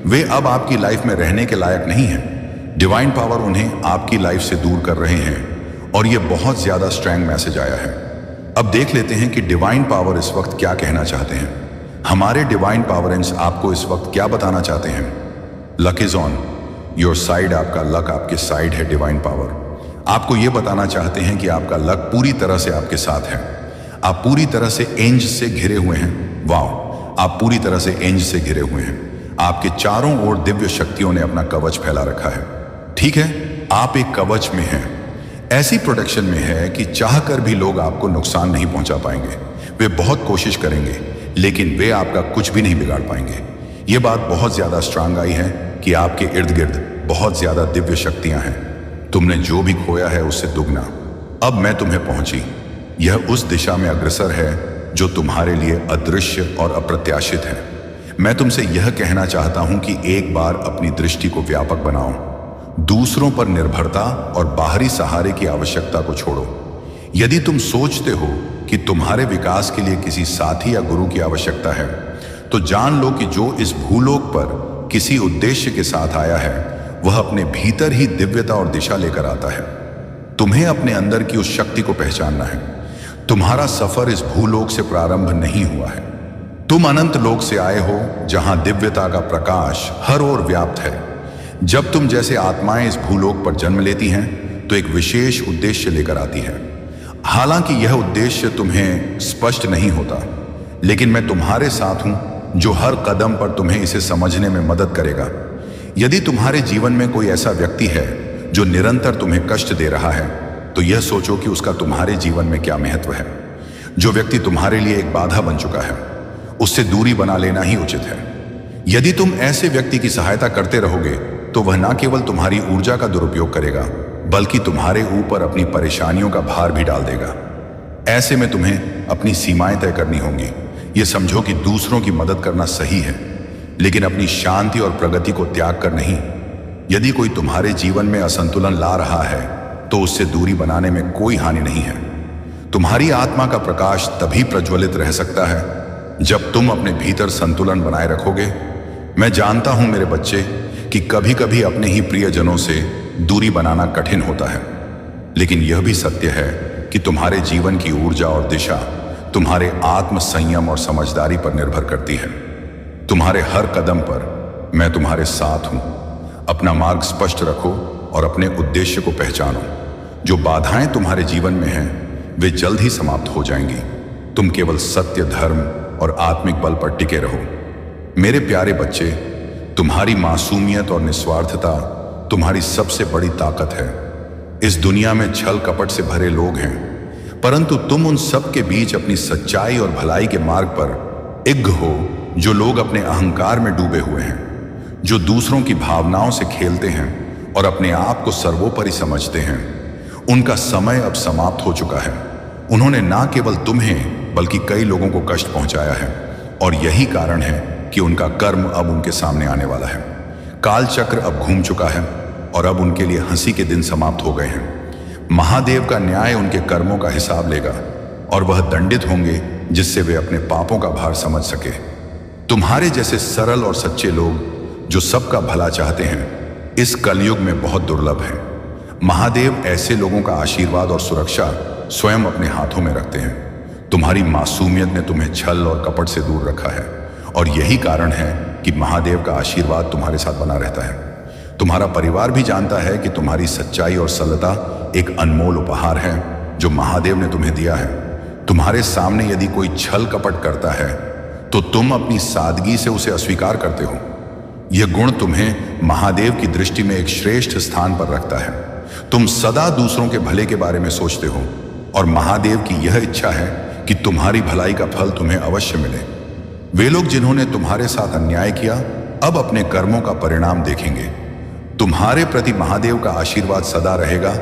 वे अब आपकी लाइफ में रहने के लायक नहीं हैं। डिवाइन पावर उन्हें आपकी लाइफ से दूर कर रहे हैं और यह बहुत ज्यादा स्ट्रॉन्ग मैसेज आया है। अब देख लेते हैं कि डिवाइन पावर इस वक्त क्या कहना चाहते हैं। हमारे डिवाइन पावरेंस आपको इस वक्त क्या बताना चाहते हैं? Luck is on your side. आपका लक आपके साइड है। डिवाइन पावर आपको यह बताना चाहते हैं कि आपका लक पूरी तरह से आपके साथ है। आप पूरी तरह से एंज से घिरे हुए हैं। वाह, आप पूरी तरह से एंज से घिरे हुए हैं। आपके चारों ओर दिव्य शक्तियों ने अपना कवच फैला रखा है। ठीक है, आप एक कवच में हैं, ऐसी प्रोटेक्शन में है कि चाहकर भी लोग आपको नुकसान नहीं पहुंचा पाएंगे। वे बहुत कोशिश करेंगे लेकिन वे आपका कुछ भी नहीं बिगाड़ पाएंगे। यह बात बहुत ज्यादा स्ट्रांग आई है कि आपके इर्द गिर्द बहुत ज्यादा दिव्य शक्तियां हैं। तुमने जो भी खोया है उससे दुगना अब मैं तुम्हें पहुंची। यह उस दिशा में अग्रसर है जो तुम्हारे लिए अदृश्य और अप्रत्याशित है। मैं तुमसे यह कहना चाहता हूं कि एक बार अपनी दृष्टि को व्यापक बनाओ, दूसरों पर निर्भरता और बाहरी सहारे की आवश्यकता को छोड़ो। यदि तुम सोचते हो कि तुम्हारे विकास के लिए किसी साथी या गुरु की आवश्यकता है, तो जान लो कि जो इस भूलोक पर किसी उद्देश्य के साथ आया है वह अपने भीतर ही दिव्यता और दिशा लेकर आता है। तुम्हें अपने अंदर की उस शक्ति को पहचानना है। तुम्हारा सफर इस भूलोक से प्रारंभ नहीं हुआ है। तुम अनंत लोक से आए हो जहां दिव्यता का प्रकाश हर ओर व्याप्त है। जब तुम जैसे आत्माएं इस भूलोक पर जन्म लेती हैं तो एक विशेष उद्देश्य लेकर आती है। हालांकि यह उद्देश्य तुम्हें स्पष्ट नहीं होता, लेकिन मैं तुम्हारे साथ हूं जो हर कदम पर तुम्हें इसे समझने में मदद करेगा। यदि तुम्हारे जीवन में कोई ऐसा व्यक्ति है जो निरंतर तुम्हें कष्ट दे रहा है, तो यह सोचो कि उसका तुम्हारे जीवन में क्या महत्व है। जो व्यक्ति तुम्हारे लिए एक बाधा बन चुका है, उससे दूरी बना लेना ही उचित है। यदि तुम ऐसे व्यक्ति की सहायता करते रहोगे तो वह न केवल तुम्हारी ऊर्जा का दुरुपयोग करेगा, बल्कि तुम्हारे ऊपर अपनी परेशानियों का भार भी डाल देगा। ऐसे में तुम्हें अपनी सीमाएं तय करनी होंगी। यह समझो कि दूसरों की मदद करना सही है, लेकिन अपनी शांति और प्रगति को त्याग कर नहीं। यदि कोई तुम्हारे जीवन में असंतुलन ला रहा है तो उससे दूरी बनाने में कोई हानि नहीं है। तुम्हारी आत्मा का प्रकाश तभी प्रज्वलित रह सकता है जब तुम अपने भीतर संतुलन बनाए रखोगे। मैं जानता हूं मेरे बच्चे कि कभी कभी अपने ही प्रियजनों से दूरी बनाना कठिन होता है, लेकिन यह भी सत्य है कि तुम्हारे जीवन की ऊर्जा और दिशा तुम्हारे आत्म संयम और समझदारी पर निर्भर करती है। तुम्हारे हर कदम पर मैं तुम्हारे साथ हूं। अपना मार्ग स्पष्ट रखो और अपने उद्देश्य को पहचानो। जो बाधाएं तुम्हारे जीवन में हैं वे जल्द ही समाप्त हो जाएंगी। तुम केवल सत्य, धर्म और आत्मिक बल पर टिके रहो। मेरे प्यारे बच्चे, तुम्हारी मासूमियत और निस्वार्थता तुम्हारी सबसे बड़ी ताकत है। इस दुनिया में छल कपट से भरे लोग हैं, परंतु तुम उन सब के बीच अपनी सच्चाई और भलाई के मार्ग पर इग्ग हो। जो लोग अपने अहंकार में डूबे हुए हैं, जो दूसरों की भावनाओं से खेलते हैं और अपने आप को सर्वोपरि समझते हैं, उनका समय अब समाप्त हो चुका है। उन्होंने ना केवल तुम्हें बल्कि कई लोगों को कष्ट पहुंचाया है, और यही कारण है कि उनका कर्म अब उनके सामने आने वाला है। काल चक्र अब घूम चुका है और अब उनके लिए हंसी के दिन समाप्त हो गए हैं। महादेव का न्याय उनके कर्मों का हिसाब लेगा और वह दंडित होंगे, जिससे वे अपने पापों का भार समझ सके। तुम्हारे जैसे सरल और सच्चे लोग जो सबका भला चाहते हैं इस कलयुग में बहुत दुर्लभ हैं। महादेव ऐसे लोगों का आशीर्वाद और सुरक्षा स्वयं अपने हाथों में रखते हैं। तुम्हारी मासूमियत ने तुम्हें छल और कपट से दूर रखा है, और यही कारण है कि महादेव का आशीर्वाद तुम्हारे साथ बना रहता है। तुम्हारा परिवार भी जानता है कि तुम्हारी सच्चाई और सरलता एक अनमोल उपहार है जो महादेव ने तुम्हें दिया है। तुम्हारे सामने यदि कोई छल कपट करता है तो तुम अपनी सादगी से उसे अस्वीकार करते हो। यह गुण तुम्हें महादेव की दृष्टि में एक श्रेष्ठ स्थान पर रखता है। तुम सदा दूसरों के भले के बारे में सोचते हो, और महादेव की यह इच्छा है कि तुम्हारी भलाई का फल तुम्हें अवश्य मिले। वे लोग जिन्होंने तुम्हारे साथ अन्याय किया अब अपने कर्मों का परिणाम देखेंगे। तुम्हारे प्रति महादेव का आशीर्वाद सदा रहेगा,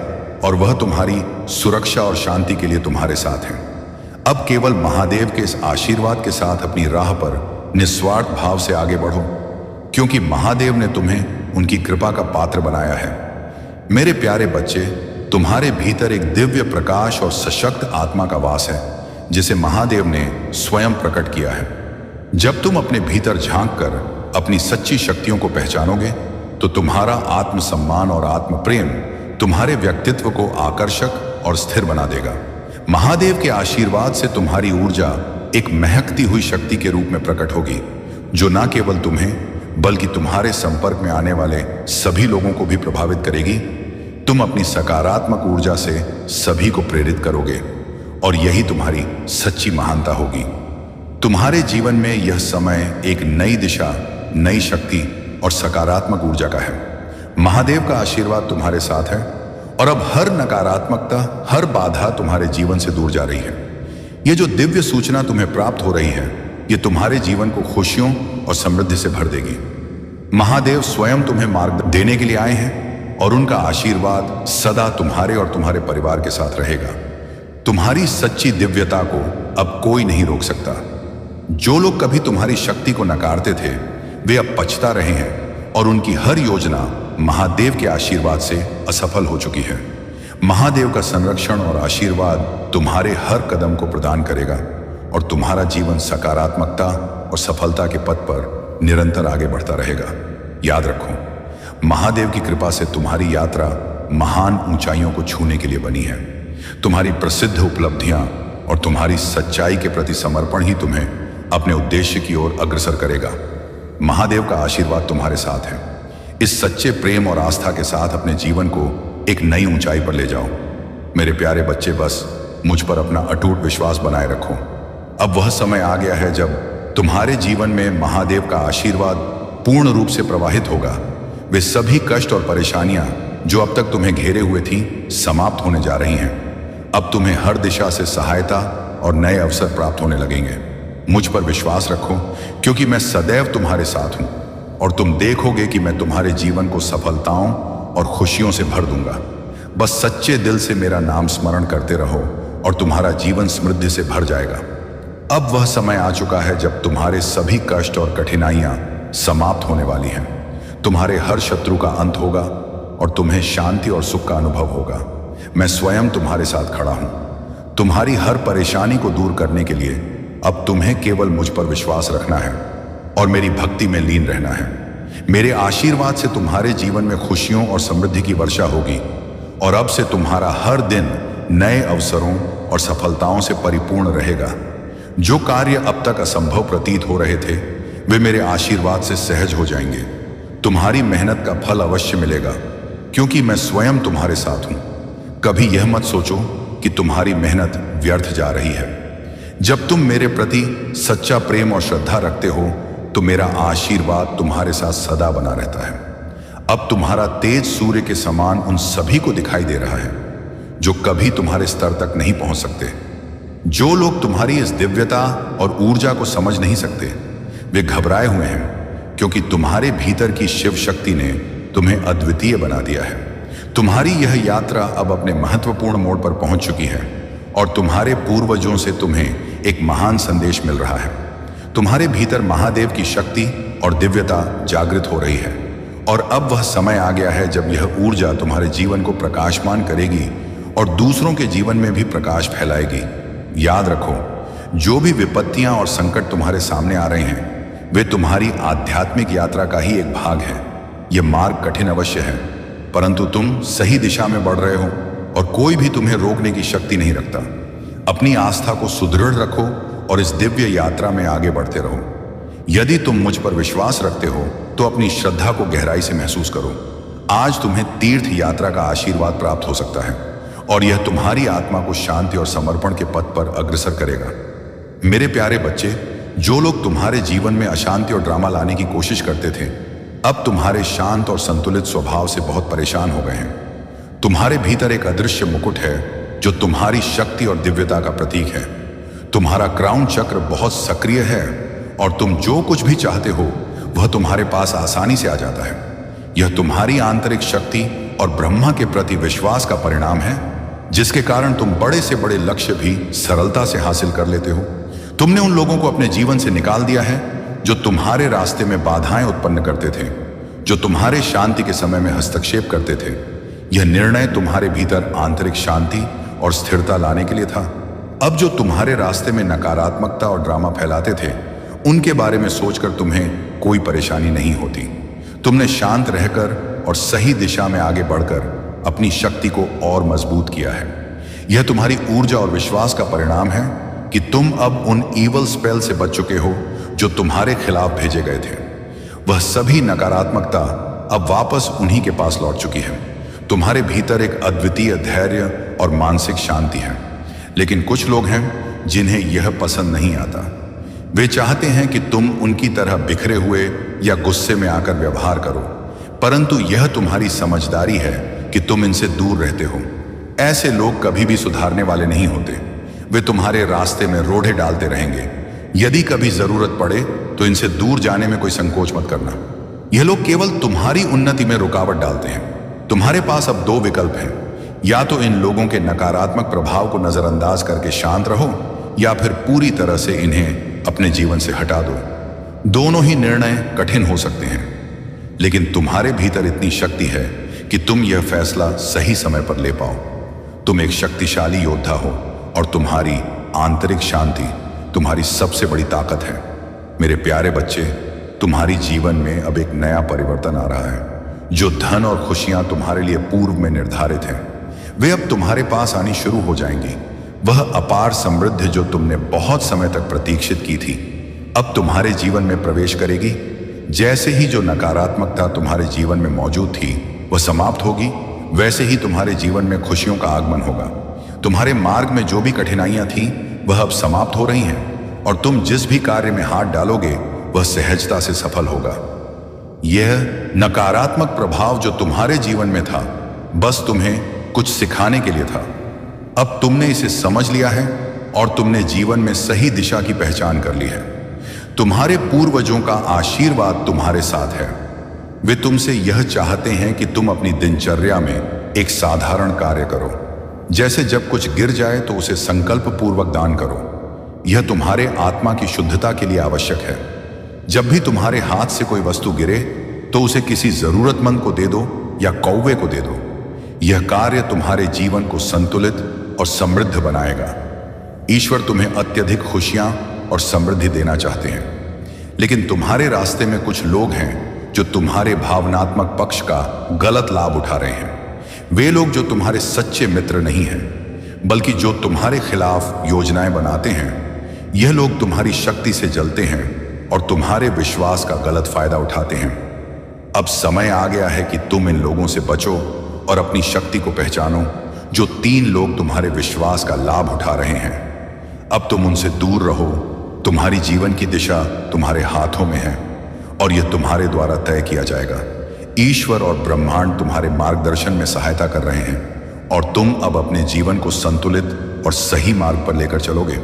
और वह तुम्हारी सुरक्षा और शांति के लिए तुम्हारे साथ हैं। अब केवल महादेव के इस आशीर्वाद के साथ अपनी राह पर निस्वार्थ भाव से आगे बढ़ो, क्योंकि महादेव ने तुम्हें उनकी कृपा का पात्र बनाया है। मेरे प्यारे बच्चे, तुम्हारे भीतर एक दिव्य प्रकाश और सशक्त आत्मा का वास है, जिसे महादेव ने स्वयं प्रकट किया है। जब तुम अपने भीतर झांक कर अपनी सच्ची शक्तियों को पहचानोगे तो तुम्हारा आत्मसम्मान और आत्म प्रेम तुम्हारे व्यक्तित्व को आकर्षक और स्थिर बना देगा। महादेव के आशीर्वाद से तुम्हारी ऊर्जा एक महकती हुई शक्ति के रूप में प्रकट होगी, जो न केवल तुम्हें बल्कि तुम्हारे संपर्क में आने वाले सभी लोगों को भी प्रभावित करेगी। तुम अपनी सकारात्मक ऊर्जा से सभी को प्रेरित करोगे, और यही तुम्हारी सच्ची महानता होगी। तुम्हारे जीवन में यह समय एक नई दिशा, नई शक्ति और सकारात्मक ऊर्जा का है। महादेव का आशीर्वाद तुम्हारे साथ है और अब हर नकारात्मकता, हर बाधा तुम्हारे जीवन से दूर जा रही है। ये जो दिव्य सूचना तुम्हें प्राप्त हो रही है, ये तुम्हारे जीवन को खुशियों और समृद्धि से भर देगी। महादेव स्वयं तुम्हें मार्ग देने के लिए आए हैं और उनका आशीर्वाद सदा तुम्हारे और तुम्हारे परिवार के साथ रहेगा। तुम्हारी सच्ची दिव्यता को अब कोई नहीं रोक सकता। जो लोग कभी तुम्हारी शक्ति को नकारते थे, वे अब पछता रहे हैं और उनकी हर योजना महादेव के आशीर्वाद से असफल हो चुकी है। महादेव का संरक्षण और आशीर्वाद तुम्हारे हर कदम को प्रदान करेगा और तुम्हारा जीवन सकारात्मकता और सफलता के पथ पर निरंतर आगे बढ़ता रहेगा। याद रखो, महादेव की कृपा से तुम्हारी यात्रा महान ऊंचाइयों को छूने के लिए बनी है। तुम्हारी प्रसिद्ध उपलब्धियां और तुम्हारी सच्चाई के प्रति समर्पण ही तुम्हें अपने उद्देश्य की ओर अग्रसर करेगा। महादेव का आशीर्वाद तुम्हारे साथ है। इस सच्चे प्रेम और आस्था के साथ अपने जीवन को एक नई ऊंचाई पर ले जाओ। मेरे प्यारे बच्चे, बस मुझ पर अपना अटूट विश्वास बनाए रखो। अब वह समय आ गया है जब तुम्हारे जीवन में महादेव का आशीर्वाद पूर्ण रूप से प्रवाहित होगा। वे सभी कष्ट और परेशानियां जो अब तक तुम्हें घेरे हुए थीं, समाप्त होने जा रही हैं। अब तुम्हें हर दिशा से सहायता और नए अवसर प्राप्त होने लगेंगे। मुझ पर विश्वास रखो, क्योंकि मैं सदैव तुम्हारे साथ हूं और तुम देखोगे कि मैं तुम्हारे जीवन को सफलताओं और खुशियों से भर दूंगा। बस सच्चे दिल से मेरा नाम स्मरण करते रहो और तुम्हारा जीवन समृद्धि से भर जाएगा। अब वह समय आ चुका है जब तुम्हारे सभी कष्ट और कठिनाइयां समाप्त होने वाली हैं। तुम्हारे हर शत्रु का अंत होगा और तुम्हें शांति और सुख का अनुभव होगा। मैं स्वयं तुम्हारे साथ खड़ा हूं। तुम्हारी हर परेशानी को दूर करने के लिए अब तुम्हें केवल मुझ पर विश्वास रखना है और मेरी भक्ति में लीन रहना है। मेरे आशीर्वाद से तुम्हारे जीवन में खुशियों और समृद्धि की वर्षा होगी और अब से तुम्हारा हर दिन नए अवसरों और सफलताओं से परिपूर्ण रहेगा। जो कार्य अब तक असंभव प्रतीत हो रहे थे, वे मेरे आशीर्वाद से सहज हो जाएंगे। तुम्हारी मेहनत का फल अवश्य मिलेगा, क्योंकि मैं स्वयं तुम्हारे साथ हूं। कभी यह मत सोचो कि तुम्हारी मेहनत व्यर्थ जा रही है। जब तुम मेरे प्रति सच्चा प्रेम और श्रद्धा रखते हो, तो मेरा आशीर्वाद तुम्हारे साथ सदा बना रहता है। अब तुम्हारा तेज सूर्य के समान उन सभी को दिखाई दे रहा है जो कभी तुम्हारे स्तर तक नहीं पहुंच सकते। जो लोग तुम्हारी इस दिव्यता और ऊर्जा को समझ नहीं सकते, वे घबराए हुए हैं, क्योंकि तुम्हारे भीतर की शिव शक्ति ने तुम्हें अद्वितीय बना दिया है। तुम्हारी यह यात्रा अब अपने महत्वपूर्ण मोड़ पर पहुंच चुकी है और तुम्हारे पूर्वजों से तुम्हें एक महान संदेश मिल रहा है। तुम्हारे भीतर महादेव की शक्ति और दिव्यता जागृत हो रही है और अब वह समय आ गया है जब यह ऊर्जा तुम्हारे जीवन को प्रकाशमान करेगी और दूसरों के जीवन में भी प्रकाश फैलाएगी। याद रखो, जो भी विपत्तियां और संकट तुम्हारे सामने आ रहे हैं, वे तुम्हारी आध्यात्मिक यात्रा का ही एक भाग है। यह मार्ग कठिन अवश्य है, परंतु तुम सही दिशा में बढ़ रहे हो और कोई भी तुम्हें रोकने की शक्ति नहीं रखता। अपनी आस्था को सुदृढ़ रखो और इस दिव्य यात्रा में आगे बढ़ते रहो। यदि तुम मुझ पर विश्वास रखते हो, तो अपनी श्रद्धा को गहराई से महसूस करो। आज तुम्हें तीर्थ यात्रा का आशीर्वाद प्राप्त हो सकता है और यह तुम्हारी आत्मा को शांति और समर्पण के पथ पर अग्रसर करेगा। मेरे प्यारे बच्चे, जो लोग तुम्हारे जीवन में अशांति और ड्रामा लाने की कोशिश करते थे, अब तुम्हारे शांत और संतुलित स्वभाव से बहुत परेशान हो गए हैं। तुम्हारे भीतर एक अदृश्य मुकुट है जो तुम्हारी शक्ति और दिव्यता का प्रतीक है। तुम्हारा क्राउन चक्र बहुत सक्रिय है और तुम जो कुछ भी चाहते हो, वह तुम्हारे पास आसानी से आ जाता है। यह तुम्हारी आंतरिक शक्ति और ब्रह्मा के प्रति विश्वास का परिणाम है, जिसके कारण तुम बड़े से बड़े लक्ष्य भी सरलता से हासिल कर लेते हो। तुमने उन लोगों को अपने जीवन से निकाल दिया है जो तुम्हारे रास्ते में बाधाएं उत्पन्न करते थे, जो तुम्हारे शांति के समय में हस्तक्षेप करते थे। यह निर्णय तुम्हारे भीतर आंतरिक शांति और स्थिरता लाने के लिए था। अब जो तुम्हारे रास्ते में नकारात्मकता और ड्रामा फैलाते थे, उनके बारे में सोचकर तुम्हें कोई परेशानी नहीं होती। तुमने शांत रहकर और सही दिशा में आगे बढ़कर अपनी शक्ति को और मजबूत किया है। यह तुम्हारी ऊर्जा और विश्वास का परिणाम है कि तुम अब उन ईवल स्पेल से बच चुके हो जो तुम्हारे खिलाफ भेजे गए थे। वह सभी नकारात्मकता अब वापस उन्हीं के पास लौट चुकी है। तुम्हारे भीतर एक अद्वितीय धैर्य और मानसिक शांति है। लेकिन कुछ लोग हैं जिन्हें यह पसंद नहीं आता। वे चाहते हैं कि तुम उनकी तरह बिखरे हुए या गुस्से में आकर व्यवहार करो, परंतु यह तुम्हारी समझदारी है कि तुम इनसे दूर रहते हो। ऐसे लोग कभी भी सुधारने वाले नहीं होते। वे तुम्हारे रास्ते में रोड़े डालते रहेंगे। यदि कभी जरूरत पड़े तो इनसे दूर जाने में कोई संकोच मत करना। यह लोग केवल तुम्हारी उन्नति में रुकावट डालते हैं। तुम्हारे पास अब दो विकल्प हैं, या तो इन लोगों के नकारात्मक प्रभाव को नजरअंदाज करके शांत रहो, या फिर पूरी तरह से इन्हें अपने जीवन से हटा दो। दोनों ही निर्णय कठिन हो सकते हैं, लेकिन तुम्हारे भीतर इतनी शक्ति है कि तुम यह फैसला सही समय पर ले पाओ। तुम एक शक्तिशाली योद्धा हो और तुम्हारी आंतरिक शांति तुम्हारी सबसे बड़ी ताकत है। मेरे प्यारे बच्चे, तुम्हारी जीवन में अब एक नया परिवर्तन आ रहा है। जो धन और खुशियां तुम्हारे लिए पूर्व में निर्धारित हैं, वे अब तुम्हारे पास आनी शुरू हो जाएंगी। वह अपार समृद्धि जो तुमने बहुत समय तक प्रतीक्षित की थी, अब तुम्हारे जीवन में प्रवेश करेगी। जैसे ही जो नकारात्मकता तुम्हारे जीवन में मौजूद थी वह समाप्त होगी, वैसे ही तुम्हारे जीवन में खुशियों का आगमन होगा। तुम्हारे मार्ग में जो भी कठिनाइयां थीं वह अब समाप्त हो रही हैं, और तुम जिस भी कार्य में हाथ डालोगे वह सहजता से सफल होगा। यह नकारात्मक प्रभाव जो तुम्हारे जीवन में था, बस तुम्हें कुछ सिखाने के लिए था। अब तुमने इसे समझ लिया है और तुमने जीवन में सही दिशा की पहचान कर ली है। तुम्हारे पूर्वजों का आशीर्वाद तुम्हारे साथ है। वे तुमसे यह चाहते हैं कि तुम अपनी दिनचर्या में एक साधारण कार्य करो, जैसे जब कुछ गिर जाए तो उसे संकल्प पूर्वक दान करो। यह तुम्हारे आत्मा की शुद्धता के लिए आवश्यक है। जब भी तुम्हारे हाथ से कोई वस्तु गिरे तो उसे किसी जरूरतमंद को दे दो या कौवे को दे दो। यह कार्य तुम्हारे जीवन को संतुलित और समृद्ध बनाएगा। ईश्वर तुम्हें अत्यधिक खुशियां और समृद्धि देना चाहते हैं, लेकिन तुम्हारे रास्ते में कुछ लोग हैं जो तुम्हारे भावनात्मक पक्ष का गलत लाभ उठा रहे हैं। वे लोग जो तुम्हारे सच्चे मित्र नहीं हैं, बल्कि जो तुम्हारे खिलाफ योजनाएं बनाते हैं। यह लोग तुम्हारी शक्ति से जलते हैं और तुम्हारे विश्वास का गलत फायदा उठाते हैं। अब समय आ गया है कि तुम इन लोगों से बचो और अपनी शक्ति को पहचानो। जो 3 लोग तुम्हारे विश्वास का लाभ उठा रहे हैं, अब तुम उनसे दूर रहो। तुम्हारी जीवन की दिशा तुम्हारे हाथों में है और यह तुम्हारे द्वारा तय किया जाएगा। ईश्वर और ब्रह्मांड तुम्हारे मार्गदर्शन में सहायता कर रहे हैं और तुम अब अपने जीवन को संतुलित और सही मार्ग पर लेकर चलोगे।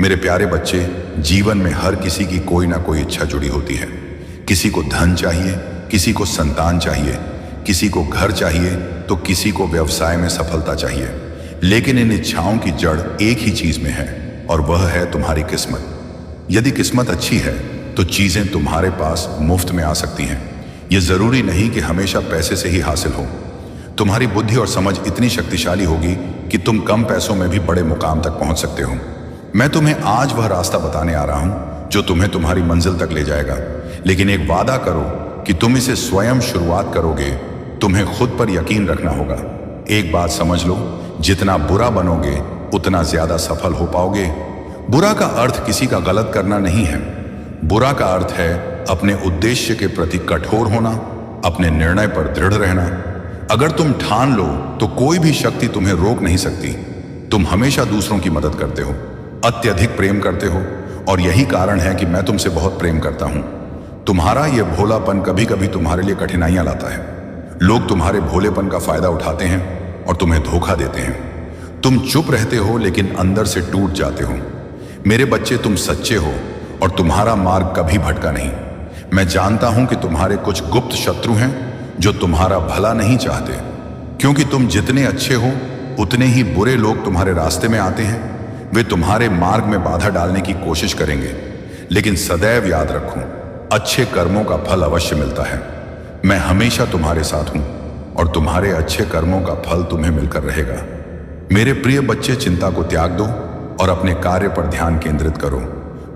मेरे प्यारे बच्चे, जीवन में हर किसी की कोई ना कोई इच्छा जुड़ी होती है। किसी को धन चाहिए, किसी को संतान चाहिए, किसी को घर चाहिए तो किसी को व्यवसाय में सफलता चाहिए। लेकिन इन इच्छाओं की जड़ एक ही चीज में है और वह है तुम्हारी किस्मत। यदि किस्मत अच्छी है तो चीजें तुम्हारे पास मुफ्त में आ सकती हैं। यह जरूरी नहीं कि हमेशा पैसे से ही हासिल हो। तुम्हारी बुद्धि और समझ इतनी शक्तिशाली होगी कि तुम कम पैसों में भी बड़े मुकाम तक पहुंच सकते हो। मैं तुम्हें आज वह रास्ता बताने आ रहा हूं जो तुम्हें तुम्हारी मंजिल तक ले जाएगा। लेकिन एक वादा करो कि तुम इसे स्वयं शुरुआत करोगे। तुम्हें खुद पर यकीन रखना होगा। एक बात समझ लो, जितना बुरा बनोगे उतना ज्यादा सफल हो पाओगे। बुरा का अर्थ किसी का गलत करना नहीं है। बुरा का अर्थ है अपने उद्देश्य के प्रति कठोर होना, अपने निर्णय पर दृढ़ रहना। अगर तुम ठान लो तो कोई भी शक्ति तुम्हें रोक नहीं सकती। तुम हमेशा दूसरों की मदद करते हो, अत्यधिक प्रेम करते हो, और यही कारण है कि मैं तुमसे बहुत प्रेम करता हूं। तुम्हारा यह भोलापन कभी कभी तुम्हारे लिए कठिनाइयां लाता है। लोग तुम्हारे भोलेपन का फायदा उठाते हैं और तुम्हें धोखा देते हैं। तुम चुप रहते हो लेकिन अंदर से टूट जाते हो। मेरे बच्चे, तुम सच्चे हो और तुम्हारा मार्ग कभी भटका नहीं। मैं जानता हूं कि तुम्हारे कुछ गुप्त शत्रु हैं जो तुम्हारा भला नहीं चाहते, क्योंकि तुम जितने अच्छे हो उतने ही बुरे लोग तुम्हारे रास्ते में आते हैं। वे तुम्हारे मार्ग में बाधा डालने की कोशिश करेंगे, लेकिन सदैव याद रखो, अच्छे कर्मों का फल अवश्य मिलता है। मैं हमेशा तुम्हारे साथ हूं और तुम्हारे अच्छे कर्मों का फल तुम्हें मिलकर रहेगा। मेरे प्रिय बच्चे, चिंता को त्याग दो और अपने कार्य पर ध्यान केंद्रित करो।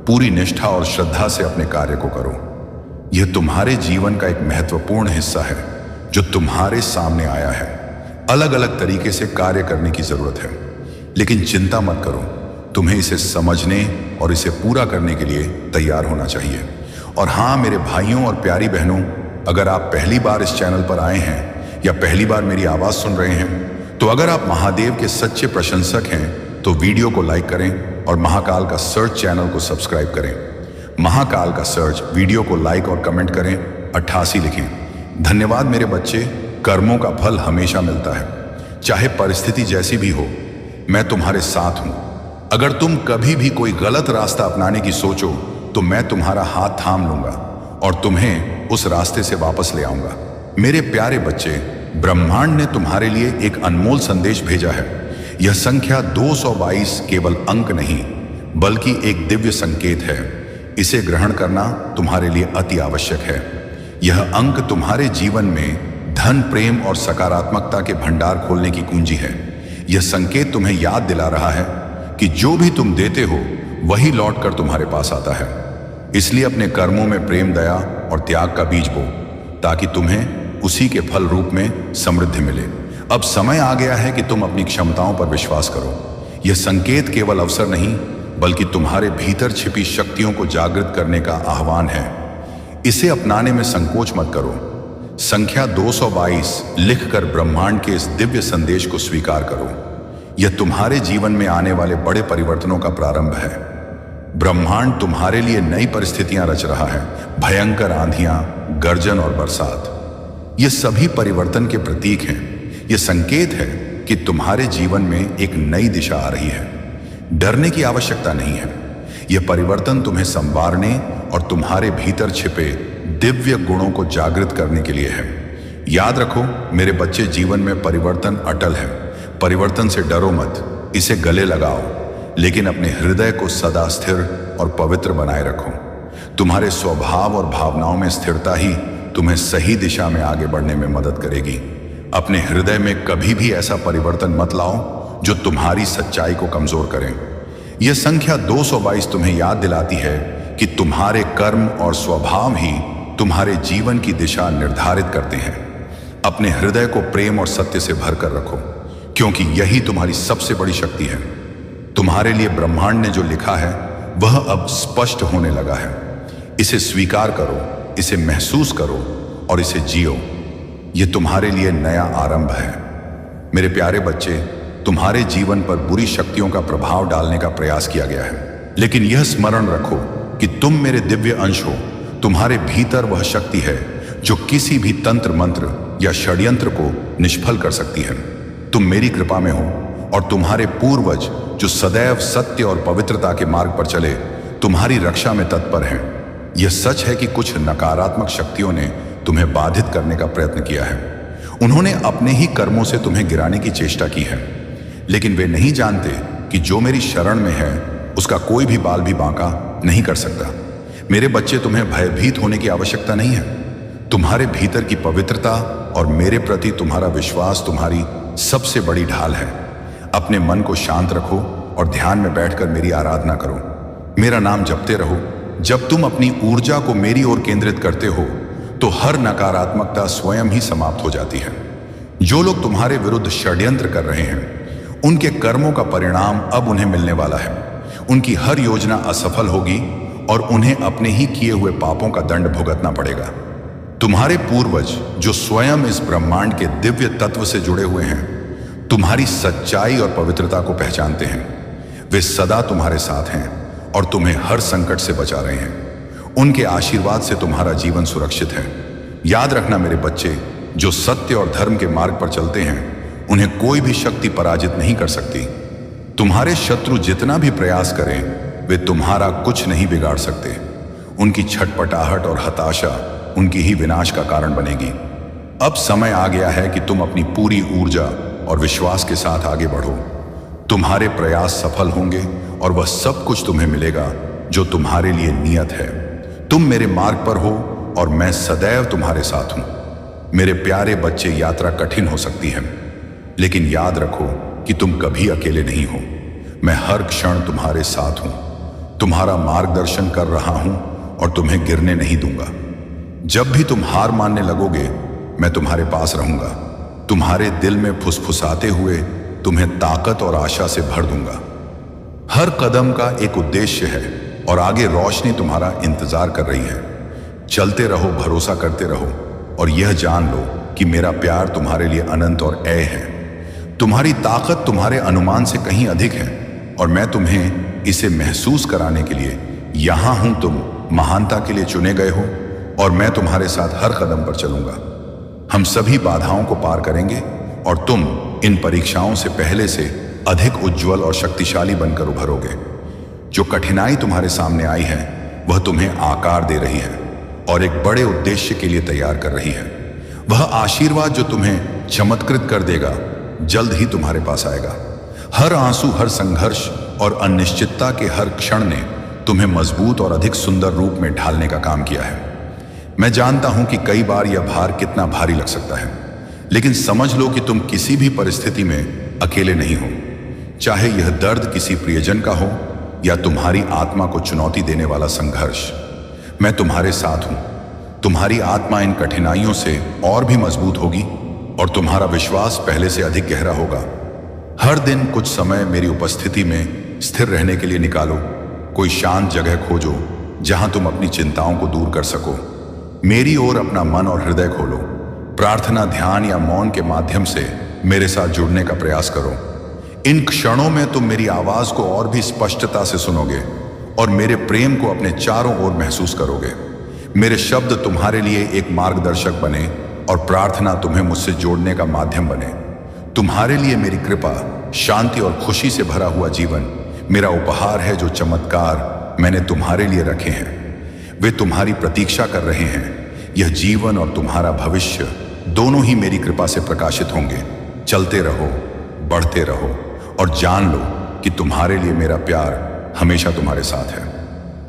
पूरी निष्ठा और श्रद्धा से अपने कार्य को करो। यह तुम्हारे जीवन का एक महत्वपूर्ण हिस्सा है जो तुम्हारे सामने आया है। अलग अलग तरीके से कार्य करने की जरूरत है, लेकिन चिंता मत करो। तुम्हें इसे समझने और इसे पूरा करने के लिए तैयार होना चाहिए। और हाँ मेरे भाइयों और प्यारी बहनों, अगर आप पहली बार इस चैनल पर आए हैं या पहली बार मेरी आवाज सुन रहे हैं, तो अगर आप महादेव के सच्चे प्रशंसक हैं तो वीडियो को लाइक करें और महाकाल का सर्च चैनल को सब्सक्राइब करें। महाकाल का सर्च, वीडियो को लाइक और कमेंट करें, 88 लिखें। धन्यवाद मेरे बच्चे, कर्मों का फल हमेशा मिलता है, चाहे परिस्थिति जैसी भी हो। मैं तुम्हारे साथ हूं। अगर तुम कभी भी कोई गलत रास्ता अपनाने की सोचो तो मैं तुम्हारा हाथ थाम लूंगा और तुम्हें उस रास्ते से वापस ले आऊंगा। मेरे प्यारे बच्चे, ब्रह्मांड ने तुम्हारे लिए एक अनमोल संदेश भेजा है। यह संख्या 222 केवल अंक नहीं बल्कि एक दिव्य संकेत है। इसे ग्रहण करना तुम्हारे लिए अति आवश्यक है। यह अंक तुम्हारे जीवन में धन, प्रेम और सकारात्मकता के भंडार खोलने की कुंजी है। यह संकेत तुम्हें याद दिला रहा है कि जो भी तुम देते हो वही लौटकर तुम्हारे पास आता है। इसलिए अपने कर्मों में प्रेम, दया और त्याग का बीज बो, ताकि तुम्हें उसी के फल रूप में समृद्धि मिले। अब समय आ गया है कि तुम अपनी क्षमताओं पर विश्वास करो। यह संकेत केवल अवसर नहीं बल्कि तुम्हारे भीतर छिपी शक्तियों को जागृत करने का आह्वान है। इसे अपनाने में संकोच मत करो। संख्या 222 लिखकर ब्रह्मांड के इस दिव्य संदेश को स्वीकार करो। यह तुम्हारे जीवन में आने वाले बड़े परिवर्तनों का प्रारंभ है। ब्रह्मांड तुम्हारे लिए नई परिस्थितियां रच रहा है। भयंकर आंधियां, गर्जन और बरसात, ये सभी परिवर्तन के प्रतीक हैं। यह संकेत है कि तुम्हारे जीवन में एक नई दिशा आ रही है। डरने की आवश्यकता नहीं है। यह परिवर्तन तुम्हें संवारने और तुम्हारे भीतर छिपे दिव्य गुणों को जागृत करने के लिए है। याद रखो मेरे बच्चे, जीवन में परिवर्तन अटल है। परिवर्तन से डरो मत, इसे गले लगाओ, लेकिन अपने हृदय को सदा स्थिर और पवित्र बनाए रखो। तुम्हारे स्वभाव और भावनाओं में स्थिरता ही तुम्हें सही दिशा में आगे बढ़ने में मदद करेगी। अपने हृदय में कभी भी ऐसा परिवर्तन मत लाओ जो तुम्हारी सच्चाई को कमजोर करें। यह संख्या 222 तुम्हें याद दिलाती है कि तुम्हारे कर्म और स्वभाव ही तुम्हारे जीवन की दिशा निर्धारित करते हैं। अपने हृदय को प्रेम और सत्य से भरकर रखो, क्योंकि यही तुम्हारी सबसे बड़ी शक्ति है। तुम्हारे लिए ब्रह्मांड ने जो लिखा है वह अब स्पष्ट होने लगा है। इसे स्वीकार करो, इसे महसूस करो और इसे जियो। यह तुम्हारे लिए नया आरंभ है। मेरे प्यारे बच्चे, तुम्हारे जीवन पर बुरी शक्तियों का प्रभाव डालने का प्रयास किया गया है, लेकिन यह स्मरण रखो कि तुम मेरे दिव्य अंश हो। तुम्हारे भीतर वह शक्ति है जो किसी भी तंत्र, मंत्र या षड्यंत्र को निष्फल कर सकती है। तुम मेरी कृपा में हो और तुम्हारे पूर्वज जो सदैव सत्य और पवित्रता के मार्ग पर चले तुम्हारी रक्षा में तत्पर हैं। यह सच है कि कुछ नकारात्मक शक्तियों ने तुम्हें बाधित करने का प्रयत्न किया है। उन्होंने अपने ही कर्मों से तुम्हें गिराने की चेष्टा की है, लेकिन वे नहीं जानते कि जो मेरी शरण में है उसका कोई भी बाल भी बांका नहीं कर सकता। मेरे बच्चे, तुम्हें भयभीत होने की आवश्यकता नहीं है। तुम्हारे भीतर की पवित्रता और मेरे प्रति तुम्हारा विश्वास तुम्हारी सबसे बड़ी ढाल है। अपने मन को शांत रखो और ध्यान में बैठकर मेरी आराधना करो। मेरा नाम जपते रहो। जब तुम अपनी ऊर्जा को मेरी ओर केंद्रित करते हो तो हर नकारात्मकता स्वयं ही समाप्त हो जाती है। जो लोग तुम्हारे विरुद्ध षड्यंत्र कर रहे हैं उनके कर्मों का परिणाम अब उन्हें मिलने वाला है। उनकी हर योजना असफल होगी और उन्हें अपने ही किए हुए पापों का दंड भुगतना पड़ेगा। तुम्हारे पूर्वज जो स्वयं इस ब्रह्मांड के दिव्य तत्व से जुड़े हुए हैं तुम्हारी सच्चाई और पवित्रता को पहचानते हैं। वे सदा तुम्हारे साथ हैं और तुम्हें हर संकट से बचा रहे हैं। उनके आशीर्वाद से तुम्हारा जीवन सुरक्षित है। याद रखना मेरे बच्चे, जो सत्य और धर्म के मार्ग पर चलते हैं उन्हें कोई भी शक्ति पराजित नहीं कर सकती। तुम्हारे शत्रु जितना भी प्रयास करें वे तुम्हारा कुछ नहीं बिगाड़ सकते। उनकी छटपटाहट और हताशा उनकी ही विनाश का कारण बनेगी। अब समय आ गया है कि तुम अपनी पूरी ऊर्जा और विश्वास के साथ आगे बढ़ो। तुम्हारे प्रयास सफल होंगे और वह सब कुछ तुम्हें मिलेगा जो तुम्हारे लिए नियत है। तुम मेरे मार्ग पर हो और मैं सदैव तुम्हारे साथ हूं। मेरे प्यारे बच्चे, यात्रा कठिन हो सकती है, लेकिन याद रखो कि तुम कभी अकेले नहीं हो। मैं हर क्षण तुम्हारे साथ हूं, तुम्हारा मार्गदर्शन कर रहा हूं और तुम्हें गिरने नहीं दूंगा। जब भी तुम हार मानने लगोगे मैं तुम्हारे पास रहूंगा। तुम्हारे दिल में फुसफुसाते हुए तुम्हें ताकत और आशा से भर दूंगा। हर कदम का एक उद्देश्य है और आगे रोशनी तुम्हारा इंतजार कर रही है। चलते रहो, भरोसा करते रहो और यह जान लो कि मेरा प्यार तुम्हारे लिए अनंत और अय है। तुम्हारी ताकत तुम्हारे अनुमान से कहीं अधिक है और मैं तुम्हें इसे महसूस कराने के लिए यहां हूं। तुम महानता के लिए चुने गए हो और मैं तुम्हारे साथ हर कदम पर चलूंगा। हम सभी बाधाओं को पार करेंगे और तुम इन परीक्षाओं से पहले से अधिक उज्जवल और शक्तिशाली बनकर उभरोगे। जो कठिनाई तुम्हारे सामने आई है वह तुम्हें आकार दे रही है और एक बड़े उद्देश्य के लिए तैयार कर रही है। वह आशीर्वाद जो तुम्हें चमत्कृत कर देगा जल्द ही तुम्हारे पास आएगा। हर आंसू, हर संघर्ष और अनिश्चितता के हर क्षण ने तुम्हें मजबूत और अधिक सुंदर रूप में ढालने का काम किया है। मैं जानता हूं कि कई बार यह भार कितना भारी लग सकता है, लेकिन समझ लो कि तुम किसी भी परिस्थिति में अकेले नहीं हो। चाहे यह दर्द किसी प्रियजन का हो या तुम्हारी आत्मा को चुनौती देने वाला संघर्ष, मैं तुम्हारे साथ हूं। तुम्हारी आत्मा इन कठिनाइयों से और भी मजबूत होगी और तुम्हारा विश्वास पहले से अधिक गहरा होगा। हर दिन कुछ समय मेरी उपस्थिति में स्थिर रहने के लिए निकालो। कोई शांत जगह खोजो जहां तुम अपनी चिंताओं को दूर कर सको। मेरी ओर अपना मन और हृदय खोलो। प्रार्थना, ध्यान या मौन के माध्यम से मेरे साथ जुड़ने का प्रयास करो। इन क्षणों में तुम मेरी आवाज को और भी स्पष्टता से सुनोगे और मेरे प्रेम को अपने चारों ओर महसूस करोगे। मेरे शब्द तुम्हारे लिए एक मार्गदर्शक बने और प्रार्थना तुम्हें मुझसे जोड़ने का माध्यम बने। तुम्हारे लिए मेरी कृपा, शांति और खुशी से भरा हुआ जीवन मेरा उपहार है। जो चमत्कार मैंने तुम्हारे लिए रखे हैं वे तुम्हारी प्रतीक्षा कर रहे हैं। यह जीवन और तुम्हारा भविष्य दोनों ही मेरी कृपा से प्रकाशित होंगे। चलते रहो, बढ़ते रहो और जान लो कि तुम्हारे लिए मेरा प्यार हमेशा तुम्हारे साथ है।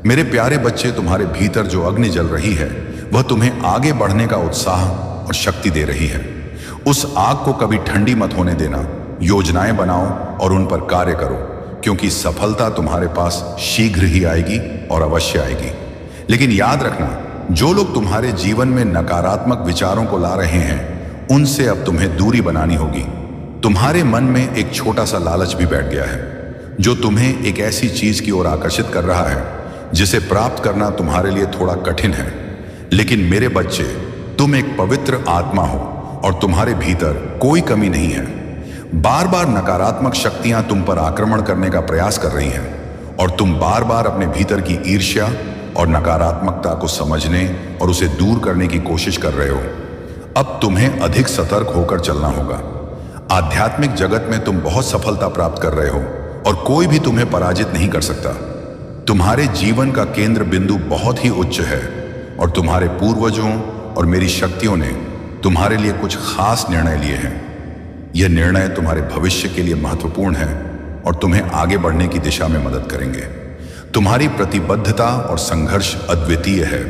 मेरे प्यारे बच्चे, तुम्हारे भीतर जो अग्नि जल रही है वह तुम्हें आगे बढ़ने का उत्साह और शक्ति दे रही है। उस आग को कभी ठंडी मत होने देना। योजनाएं बनाओ और उन पर कार्य करो, क्योंकि सफलता तुम्हारे पास शीघ्र ही आएगी और अवश्य आएगी। लेकिन याद रखना, जो लोग तुम्हारे जीवन में नकारात्मक विचारों को ला रहे हैं उनसे अब तुम्हें दूरी बनानी होगी। तुम्हारे मन में एक छोटा सा लालच भी बैठ गया है जो तुम्हें एक ऐसी चीज की ओर आकर्षित कर रहा है जिसे प्राप्त करना तुम्हारे लिए थोड़ा कठिन है। लेकिन मेरे बच्चे, तुम एक पवित्र आत्मा हो और तुम्हारे भीतर कोई कमी नहीं है। बार बार नकारात्मक शक्तियां तुम पर आक्रमण करने का प्रयास कर रही हैं और तुम बार बार अपने भीतर की ईर्ष्या और नकारात्मकता को समझने और उसे दूर करने की कोशिश कर रहे हो। अब तुम्हें अधिक सतर्क होकर चलना होगा। आध्यात्मिक जगत में तुम बहुत सफलता प्राप्त कर रहे हो और कोई भी तुम्हें पराजित नहीं कर सकता। तुम्हारे जीवन का केंद्र बिंदु बहुत ही उच्च है और तुम्हारे पूर्वजों और मेरी शक्तियों ने तुम्हारे लिए कुछ खास निर्णय लिए हैं। यह निर्णय तुम्हारे भविष्य के लिए महत्वपूर्ण है और तुम्हें आगे बढ़ने की दिशा में मदद करेंगे। तुम्हारी प्रतिबद्धता और संघर्ष अद्वितीय है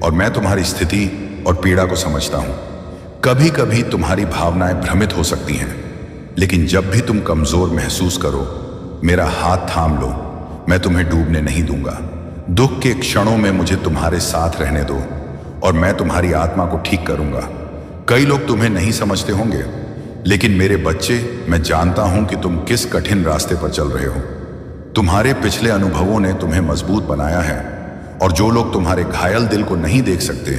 और मैं तुम्हारी स्थिति और पीड़ा को समझता हूं। कभी कभी तुम्हारी भावनाएं भ्रमित हो सकती हैं, लेकिन जब भी तुम कमजोर महसूस करो, मेरा हाथ थाम लो। मैं तुम्हें डूबने नहीं दूंगा। दुख के क्षणों में मुझे तुम्हारे साथ रहने दो और मैं तुम्हारी आत्मा को ठीक करूंगा। कई लोग तुम्हें नहीं समझते होंगे, लेकिन मेरे बच्चे, मैं जानता हूं कि तुम किस कठिन रास्ते पर चल रहे हो। तुम्हारे पिछले अनुभवों ने तुम्हें मजबूत बनाया है और जो लोग तुम्हारे घायल दिल को नहीं देख सकते,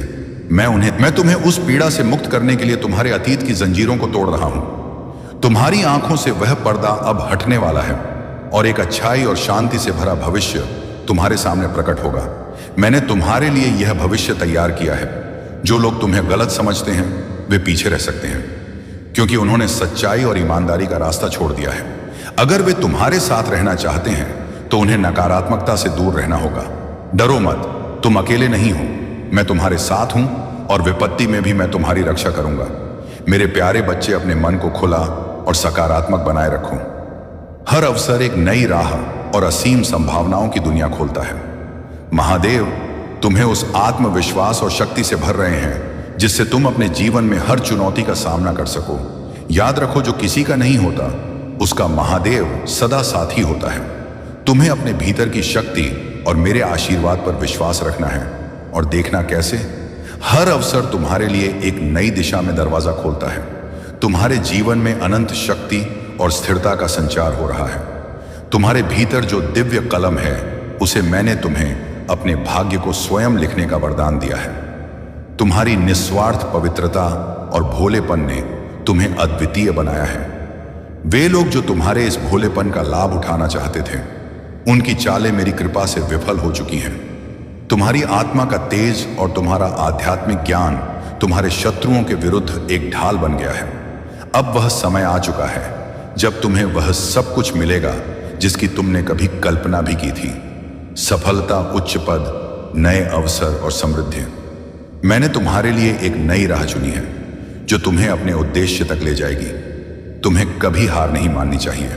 मैं तुम्हें उस पीड़ा से मुक्त करने के लिए तुम्हारे अतीत की जंजीरों को तोड़ रहा हूं। तुम्हारी आंखों से वह पर्दा अब हटने वाला है और एक अच्छाई और शांति से भरा भविष्य तुम्हारे सामने प्रकट होगा। मैंने तुम्हारे लिए यह भविष्य तैयार किया है। जो लोग तुम्हें गलत समझते हैं वे पीछे रह सकते हैं, क्योंकि उन्होंने सच्चाई और ईमानदारी का रास्ता छोड़ दिया है। अगर वे तुम्हारे साथ रहना चाहते हैं तो उन्हें नकारात्मकता से दूर रहना होगा। डरो मत, तुम अकेले नहीं हो। मैं तुम्हारे साथ हूं और विपत्ति में भी मैं तुम्हारी रक्षा करूंगा। मेरे प्यारे बच्चे, अपने मन को खुला और सकारात्मक बनाए रखो। हर अवसर एक नई राह और असीम संभावनाओं की दुनिया खोलता है। महादेव तुम्हें उस आत्मविश्वास और शक्ति से भर रहे हैं जिससे तुम अपने जीवन में हर चुनौती का सामना कर सको। याद रखो, जो किसी का नहीं होता उसका महादेव सदा साथी होता है। तुम्हें अपने भीतर की शक्ति और मेरे आशीर्वाद पर विश्वास रखना है और देखना कैसे हर अवसर तुम्हारे लिए एक नई दिशा में दरवाजा खोलता है। तुम्हारे जीवन में अनंत शक्ति और स्थिरता का संचार हो रहा है। तुम्हारे भीतर जो दिव्य कलम है उसे मैंने तुम्हें अपने भाग्य को स्वयं लिखने का वरदान दिया है। तुम्हारी निस्वार्थ पवित्रता और भोलेपन ने तुम्हें अद्वितीय बनाया है। वे लोग जो तुम्हारे इस भोलेपन का लाभ उठाना चाहते थे, उनकी चालें मेरी कृपा से विफल हो चुकी हैं। तुम्हारी आत्मा का तेज और तुम्हारा आध्यात्मिक ज्ञान तुम्हारे शत्रुओं के विरुद्ध एक ढाल बन गया है। अब वह समय आ चुका है जब तुम्हें वह सब कुछ मिलेगा जिसकी तुमने कभी कल्पना भी की थी। सफलता, उच्च पद, नए अवसर और समृद्धि। मैंने तुम्हारे लिए एक नई राह चुनी है जो तुम्हें अपने उद्देश्य तक ले जाएगी। तुम्हें कभी हार नहीं माननी चाहिए,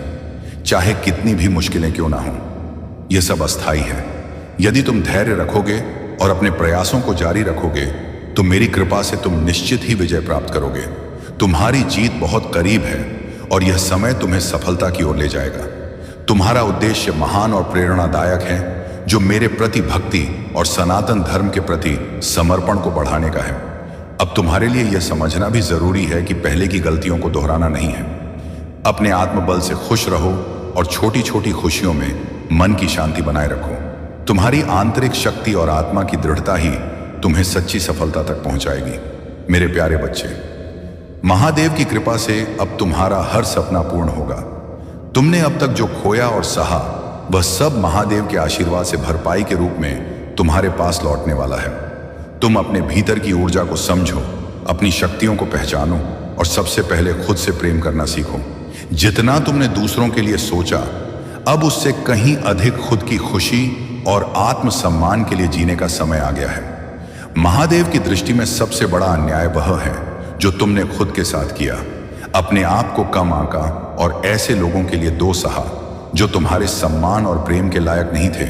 चाहे कितनी भी मुश्किलें क्यों ना हो। यह सब अस्थायी है। यदि तुम धैर्य रखोगे और अपने प्रयासों को जारी रखोगे तो मेरी कृपा से तुम निश्चित ही विजय प्राप्त करोगे। तुम्हारी जीत बहुत करीब है और यह समय तुम्हें सफलता की ओर ले जाएगा। तुम्हारा उद्देश्य महान और प्रेरणादायक है जो मेरे प्रति भक्ति और सनातन धर्म के प्रति समर्पण को बढ़ाने का है। अब तुम्हारे लिए यह समझना भी जरूरी है कि पहले की गलतियों को दोहराना नहीं है। अपने आत्मबल से खुश रहो और छोटी छोटी खुशियों में मन की शांति बनाए रखो। तुम्हारी आंतरिक शक्ति और आत्मा की दृढ़ता ही तुम्हें सच्ची सफलता तक पहुंचाएगी। मेरे प्यारे बच्चे, महादेव की कृपा से अब तुम्हारा हर सपना पूर्ण होगा। तुमने अब तक जो खोया और सहा वह सब महादेव के आशीर्वाद से भरपाई के रूप में तुम्हारे पास लौटने वाला है। तुम अपने भीतर की ऊर्जा को समझो, अपनी शक्तियों को पहचानो और सबसे पहले खुद से प्रेम करना सीखो। जितना तुमने दूसरों के लिए सोचा, अब उससे कहीं अधिक खुद की खुशी और आत्मसम्मान के लिए जीने का समय आ गया है। महादेव की दृष्टि में सबसे बड़ा अन्याय वह है जो तुमने खुद के साथ किया। अपने आप को कम आंका और ऐसे लोगों के लिए दोष सहा जो तुम्हारे सम्मान और प्रेम के लायक नहीं थे।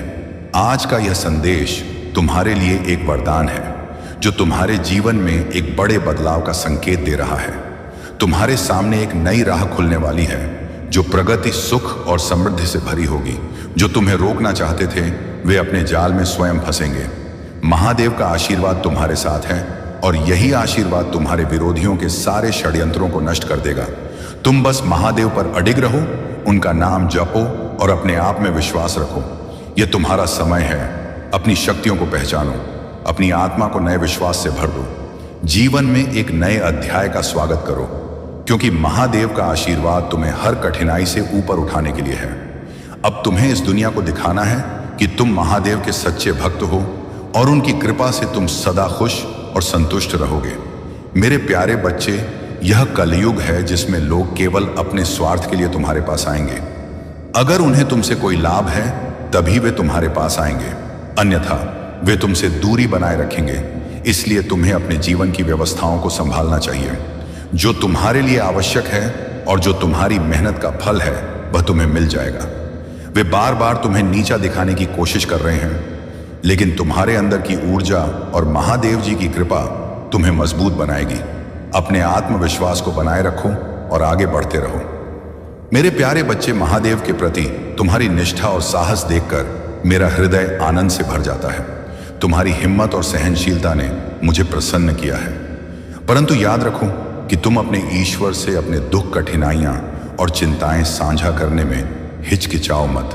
आज का यह संदेश तुम्हारे लिए एक वरदान है जो तुम्हारे जीवन में एक बड़े बदलाव का संकेत दे रहा है। तुम्हारे सामने एक नई राह खुलने वाली है जो प्रगति, सुख और समृद्धि से भरी होगी। जो तुम्हें रोकना चाहते थे वे अपने जाल में स्वयं फंसेंगे। महादेव का आशीर्वाद तुम्हारे साथ है और यही आशीर्वाद तुम्हारे विरोधियों के सारे षड्यंत्रों को नष्ट कर देगा। तुम बस महादेव पर अडिग रहो, उनका नाम जपो और अपने आप में विश्वास रखो। यह तुम्हारा समय है। अपनी शक्तियों को पहचानो, अपनी आत्मा को नए विश्वास से भर दो। जीवन में एक नए अध्याय का स्वागत करो, क्योंकि महादेव का आशीर्वाद तुम्हें हर कठिनाई से ऊपर उठाने के लिए है। अब तुम्हें इस दुनिया को दिखाना है कि तुम महादेव के सच्चे भक्त हो और उनकी कृपा से तुम सदा खुश और संतुष्ट रहोगे। मेरे प्यारे बच्चे, यह कलयुग है जिसमें लोग केवल अपने स्वार्थ के लिए तुम्हारे पास आएंगे। अगर उन्हें तुमसे कोई लाभ है तभी वे तुम्हारे पास आएंगे, अन्यथा वे तुमसे दूरी बनाए रखेंगे। इसलिए तुम्हें अपने जीवन की व्यवस्थाओं को संभालना चाहिए। जो तुम्हारे लिए आवश्यक है और जो तुम्हारी मेहनत का फल है वह तुम्हें मिल जाएगा। वे बार बार तुम्हें नीचा दिखाने की कोशिश कर रहे हैं, लेकिन तुम्हारे अंदर की ऊर्जा और महादेव जी की कृपा तुम्हें मजबूत बनाएगी। अपने आत्मविश्वास को बनाए रखो और आगे बढ़ते रहो। मेरे प्यारे बच्चे, महादेव के प्रति तुम्हारी निष्ठा और साहस देखकर मेरा हृदय आनंद से भर जाता है। तुम्हारी हिम्मत और सहनशीलता ने मुझे प्रसन्न किया है। परंतु याद रखो कि तुम अपने ईश्वर से अपने दुख, कठिनाइयां और चिंताएं साझा करने में हिचकिचाओ मत।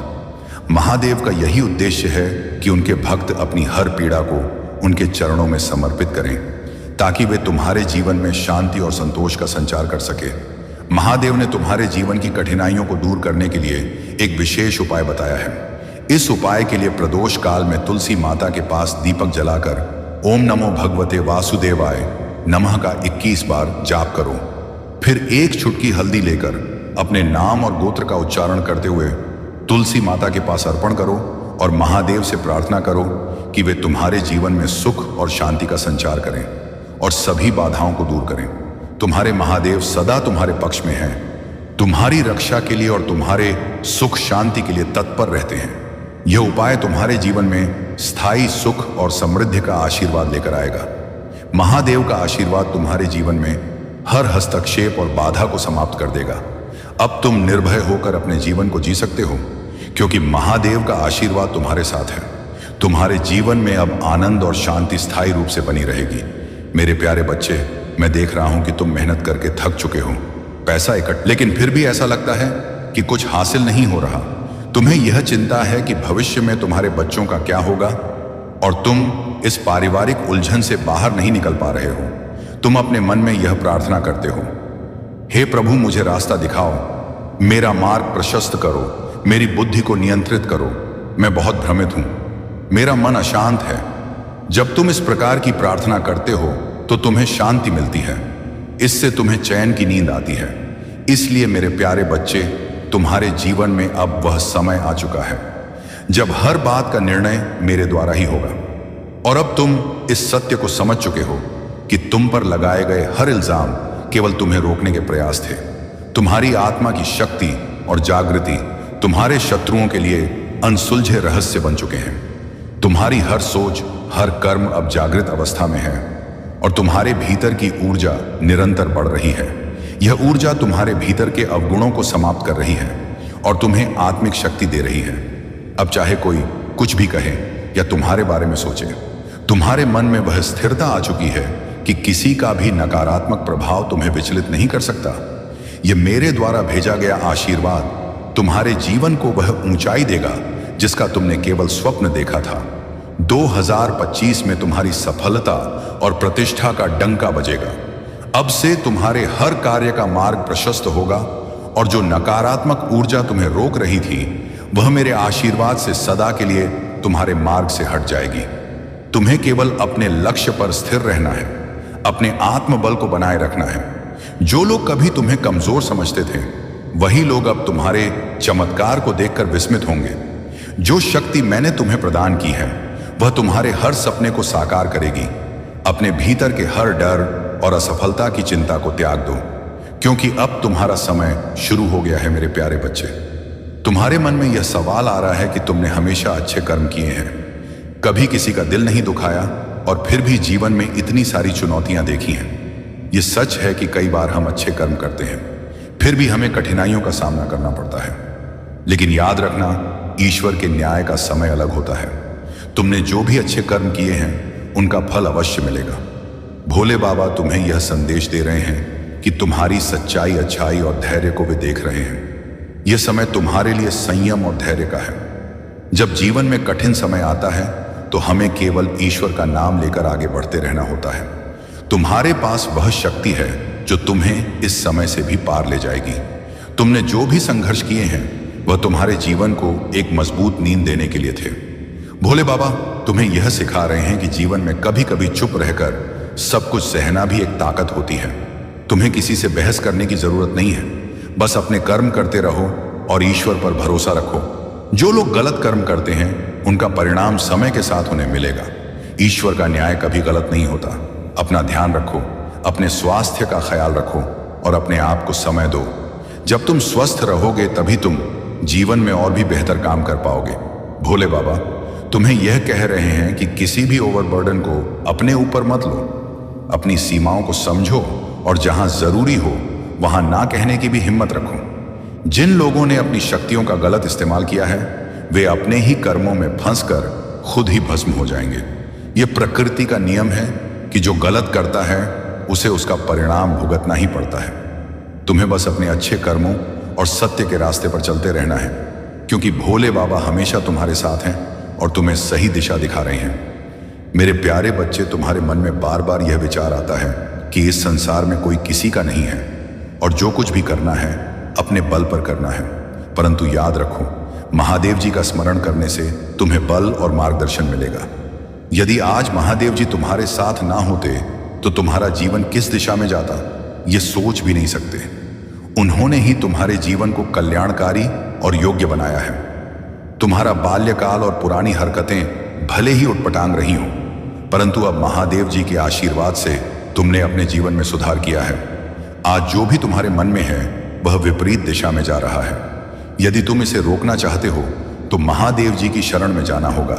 महादेव का यही उद्देश्य है कि उनके भक्त अपनी हर पीड़ा को उनके चरणों में समर्पित करें, ताकि वे तुम्हारे जीवन में शांति और संतोष का संचार कर सके। महादेव ने तुम्हारे जीवन की कठिनाइयों को दूर करने के लिए एक विशेष उपाय बताया है। इस उपाय के लिए प्रदोष काल में तुलसी माता के पास दीपक जलाकर ओम नमो भगवते वासुदेवाय नमः का 21 बार जाप करो। फिर एक चुटकी हल्दी लेकर अपने नाम और गोत्र का उच्चारण करते हुए तुलसी माता के पास अर्पण करो और महादेव से प्रार्थना करो कि वे तुम्हारे जीवन में सुख और शांति का संचार करें और सभी बाधाओं को दूर करें। तुम्हारे महादेव सदा तुम्हारे पक्ष में हैं, तुम्हारी रक्षा के लिए और तुम्हारे सुख शांति के लिए तत्पर रहते हैं। यह उपाय तुम्हारे जीवन में स्थायी सुख और समृद्धि का आशीर्वाद लेकर आएगा। महादेव का आशीर्वाद तुम्हारे जीवन में हर हस्तक्षेप और बाधा को समाप्त कर देगा। अब तुम निर्भय होकर अपने जीवन को जी सकते हो, क्योंकि महादेव का आशीर्वाद तुम्हारे साथ है। तुम्हारे जीवन में अब आनंद और शांति स्थायी रूप से बनी रहेगी। मेरे प्यारे बच्चे, मैं देख रहा हूं कि तुम मेहनत करके थक चुके हो, पैसा इकट्ठा, लेकिन फिर भी ऐसा लगता है कि कुछ हासिल नहीं हो रहा। तुम्हें यह चिंता है कि भविष्य में तुम्हारे बच्चों का क्या होगा और तुम इस पारिवारिक उलझन से बाहर नहीं निकल पा रहे हो। तुम अपने मन में यह प्रार्थना करते हो, हे प्रभु मुझे रास्ता दिखाओ, मेरा मार्ग प्रशस्त करो, मेरी बुद्धि को नियंत्रित करो। मैं बहुत भ्रमित हूं, मेरा मन अशांत है, जब तुम इस प्रकार की प्रार्थना करते हो तो तुम्हें शांति मिलती है, इससे तुम्हें चैन की नींद आती है। इसलिए मेरे प्यारे बच्चे, तुम्हारे जीवन में अब वह समय आ चुका है जब हर बात का निर्णय मेरे द्वारा ही होगा। और अब तुम इस सत्य को समझ चुके हो कि तुम पर लगाए गए हर इल्जाम केवल तुम्हें रोकने के प्रयास थे। तुम्हारी आत्मा की शक्ति और जागृति तुम्हारे शत्रुओं के लिए अनसुलझे रहस्य बन चुके हैं। तुम्हारी हर सोच, हर कर्म अब जागृत अवस्था में है और तुम्हारे भीतर की ऊर्जा निरंतर बढ़ रही है। यह ऊर्जा तुम्हारे भीतर के अवगुणों को समाप्त कर रही है और तुम्हें आत्मिक शक्ति दे रही है। अब चाहे कोई कुछ भी कहे या तुम्हारे बारे में सोचे, तुम्हारे मन में वह स्थिरता आ चुकी है कि किसी का भी नकारात्मक प्रभाव तुम्हें विचलित नहीं कर सकता। यह मेरे द्वारा भेजा गया आशीर्वाद तुम्हारे जीवन को वह ऊंचाई देगा जिसका तुमने केवल स्वप्न देखा था। 2025 में तुम्हारी सफलता और प्रतिष्ठा का डंका बजेगा। अब से तुम्हारे हर कार्य का मार्ग प्रशस्त होगा और जो नकारात्मक ऊर्जा तुम्हें रोक रही थी वह मेरे आशीर्वाद से सदा के लिए तुम्हारे मार्ग से हट जाएगी। तुम्हें केवल अपने लक्ष्य पर स्थिर रहना है, अपने आत्मबल को बनाए रखना है। जो लोग कभी तुम्हें कमजोर समझते थे वही लोग अब तुम्हारे चमत्कार को देखकर विस्मित होंगे। जो शक्ति मैंने तुम्हें प्रदान की है वह तुम्हारे हर सपने को साकार करेगी। अपने भीतर के हर डर और असफलता की चिंता को त्याग दो, क्योंकि अब तुम्हारा समय शुरू हो गया है। मेरे प्यारे बच्चे, तुम्हारे मन में यह सवाल आ रहा है कि तुमने हमेशा अच्छे कर्म किए हैं, कभी किसी का दिल नहीं दुखाया और फिर भी जीवन में इतनी सारी चुनौतियां देखी हैं। यह सच है कि कई बार हम अच्छे कर्म करते हैं फिर भी हमें कठिनाइयों का सामना करना पड़ता है। लेकिन याद रखना, ईश्वर के न्याय का समय अलग होता है। तुमने जो भी अच्छे कर्म किए हैं उनका फल अवश्य मिलेगा। भोले बाबा तुम्हें यह संदेश दे रहे हैं कि तुम्हारी सच्चाई, अच्छाई और धैर्य को वे देख रहे हैं। यह समय तुम्हारे लिए संयम और धैर्य का है। जब जीवन में कठिन समय आता है तो हमें केवल ईश्वर का नाम लेकर आगे बढ़ते रहना होता है। तुम्हारे पास वह शक्ति है जो तुम्हें इस समय से भी पार ले जाएगी। तुमने जो भी संघर्ष किए हैं वह तुम्हारे जीवन को एक मजबूत नींद देने के लिए थे। भोले बाबा तुम्हें यह सिखा रहे हैं कि जीवन में कभी कभी चुप रहकर सब कुछ सहना भी एक ताकत होती है। तुम्हें किसी से बहस करने की जरूरत नहीं है, बस अपने कर्म करते रहो और ईश्वर पर भरोसा रखो। जो लोग गलत कर्म करते हैं उनका परिणाम समय के साथ उन्हें मिलेगा। ईश्वर का न्याय कभी गलत नहीं होता। अपना ध्यान रखो, अपने स्वास्थ्य का ख्याल रखो और अपने आप को समय दो। जब तुम स्वस्थ रहोगे तभी तुम जीवन में और भी बेहतर काम कर पाओगे। भोले बाबा तुम्हें यह कह रहे हैं कि किसी भी ओवरबर्डन को अपने ऊपर मत लो। अपनी सीमाओं को समझो और जहां जरूरी हो वहां ना कहने की भी हिम्मत रखो। जिन लोगों ने अपनी शक्तियों का गलत इस्तेमाल किया है वे अपने ही कर्मों में फंसकर खुद ही भस्म हो जाएंगे। यह प्रकृति का नियम है कि जो गलत करता है उसे उसका परिणाम भुगतना ही पड़ता है। तुम्हें बस अपने अच्छे कर्मों और सत्य के रास्ते पर चलते रहना है, क्योंकि भोले बाबा हमेशा तुम्हारे साथ हैं और तुम्हें सही दिशा दिखा रहे हैं। मेरे प्यारे बच्चे, तुम्हारे मन में बार बार यह विचार आता है कि इस संसार में कोई किसी का नहीं है और जो कुछ भी करना है अपने बल पर करना है। परंतु याद रखो, महादेव जी का स्मरण करने से तुम्हें बल और मार्गदर्शन मिलेगा। यदि आज महादेव जी तुम्हारे साथ ना होते तो तुम्हारा जीवन किस दिशा में जाता ये सोच भी नहीं सकते। उन्होंने ही तुम्हारे जीवन को कल्याणकारी और योग्य बनाया है। तुम्हारा बाल्यकाल और पुरानी हरकतें भले ही उटपटांग रही हों, परंतु अब महादेव जी के आशीर्वाद से तुमने अपने जीवन में सुधार किया है। आज जो भी तुम्हारे मन में है वह विपरीत दिशा में जा रहा है। यदि तुम इसे रोकना चाहते हो तो महादेव जी की शरण में जाना होगा।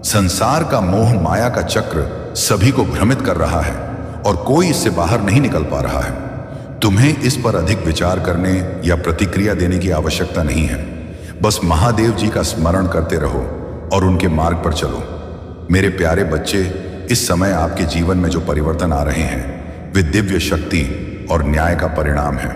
संसार का मोह माया का चक्र सभी को भ्रमित कर रहा है और कोई इससे बाहर नहीं निकल पा रहा है। तुम्हें इस पर अधिक विचार करने या प्रतिक्रिया देने की आवश्यकता नहीं है। बस महादेव जी का स्मरण करते रहो और उनके मार्ग पर चलो। मेरे प्यारे बच्चे, इस समय आपके जीवन में जो परिवर्तन आ रहे हैं वे दिव्य शक्ति और न्याय का परिणाम है।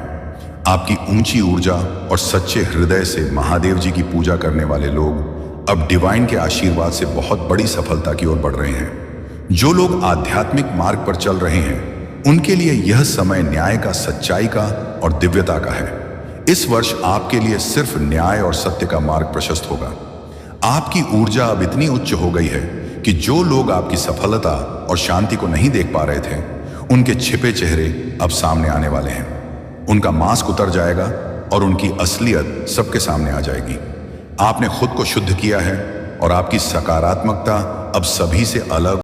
आपकी ऊंची ऊर्जा और सच्चे हृदय से महादेव जी की पूजा करने वाले लोग अब डिवाइन के आशीर्वाद से बहुत बड़ी सफलता की ओर बढ़ रहे हैं। जो लोग आध्यात्मिक मार्ग पर चल रहे हैं उनके लिए यह समय न्याय का, सच्चाई का और दिव्यता का है। इस वर्ष आपके लिए सिर्फ न्याय और सत्य का मार्ग प्रशस्त होगा। आपकी ऊर्जा अब इतनी उच्च हो गई है कि जो लोग आपकी सफलता और शांति को नहीं देख पा रहे थे, उनके छिपे चेहरे अब सामने आने वाले हैं। उनका मास्क उतर जाएगा और उनकी असलियत सबके सामने आ जाएगी। आपने खुद को शुद्ध किया है और आपकी सकारात्मकता अब सभी से अलग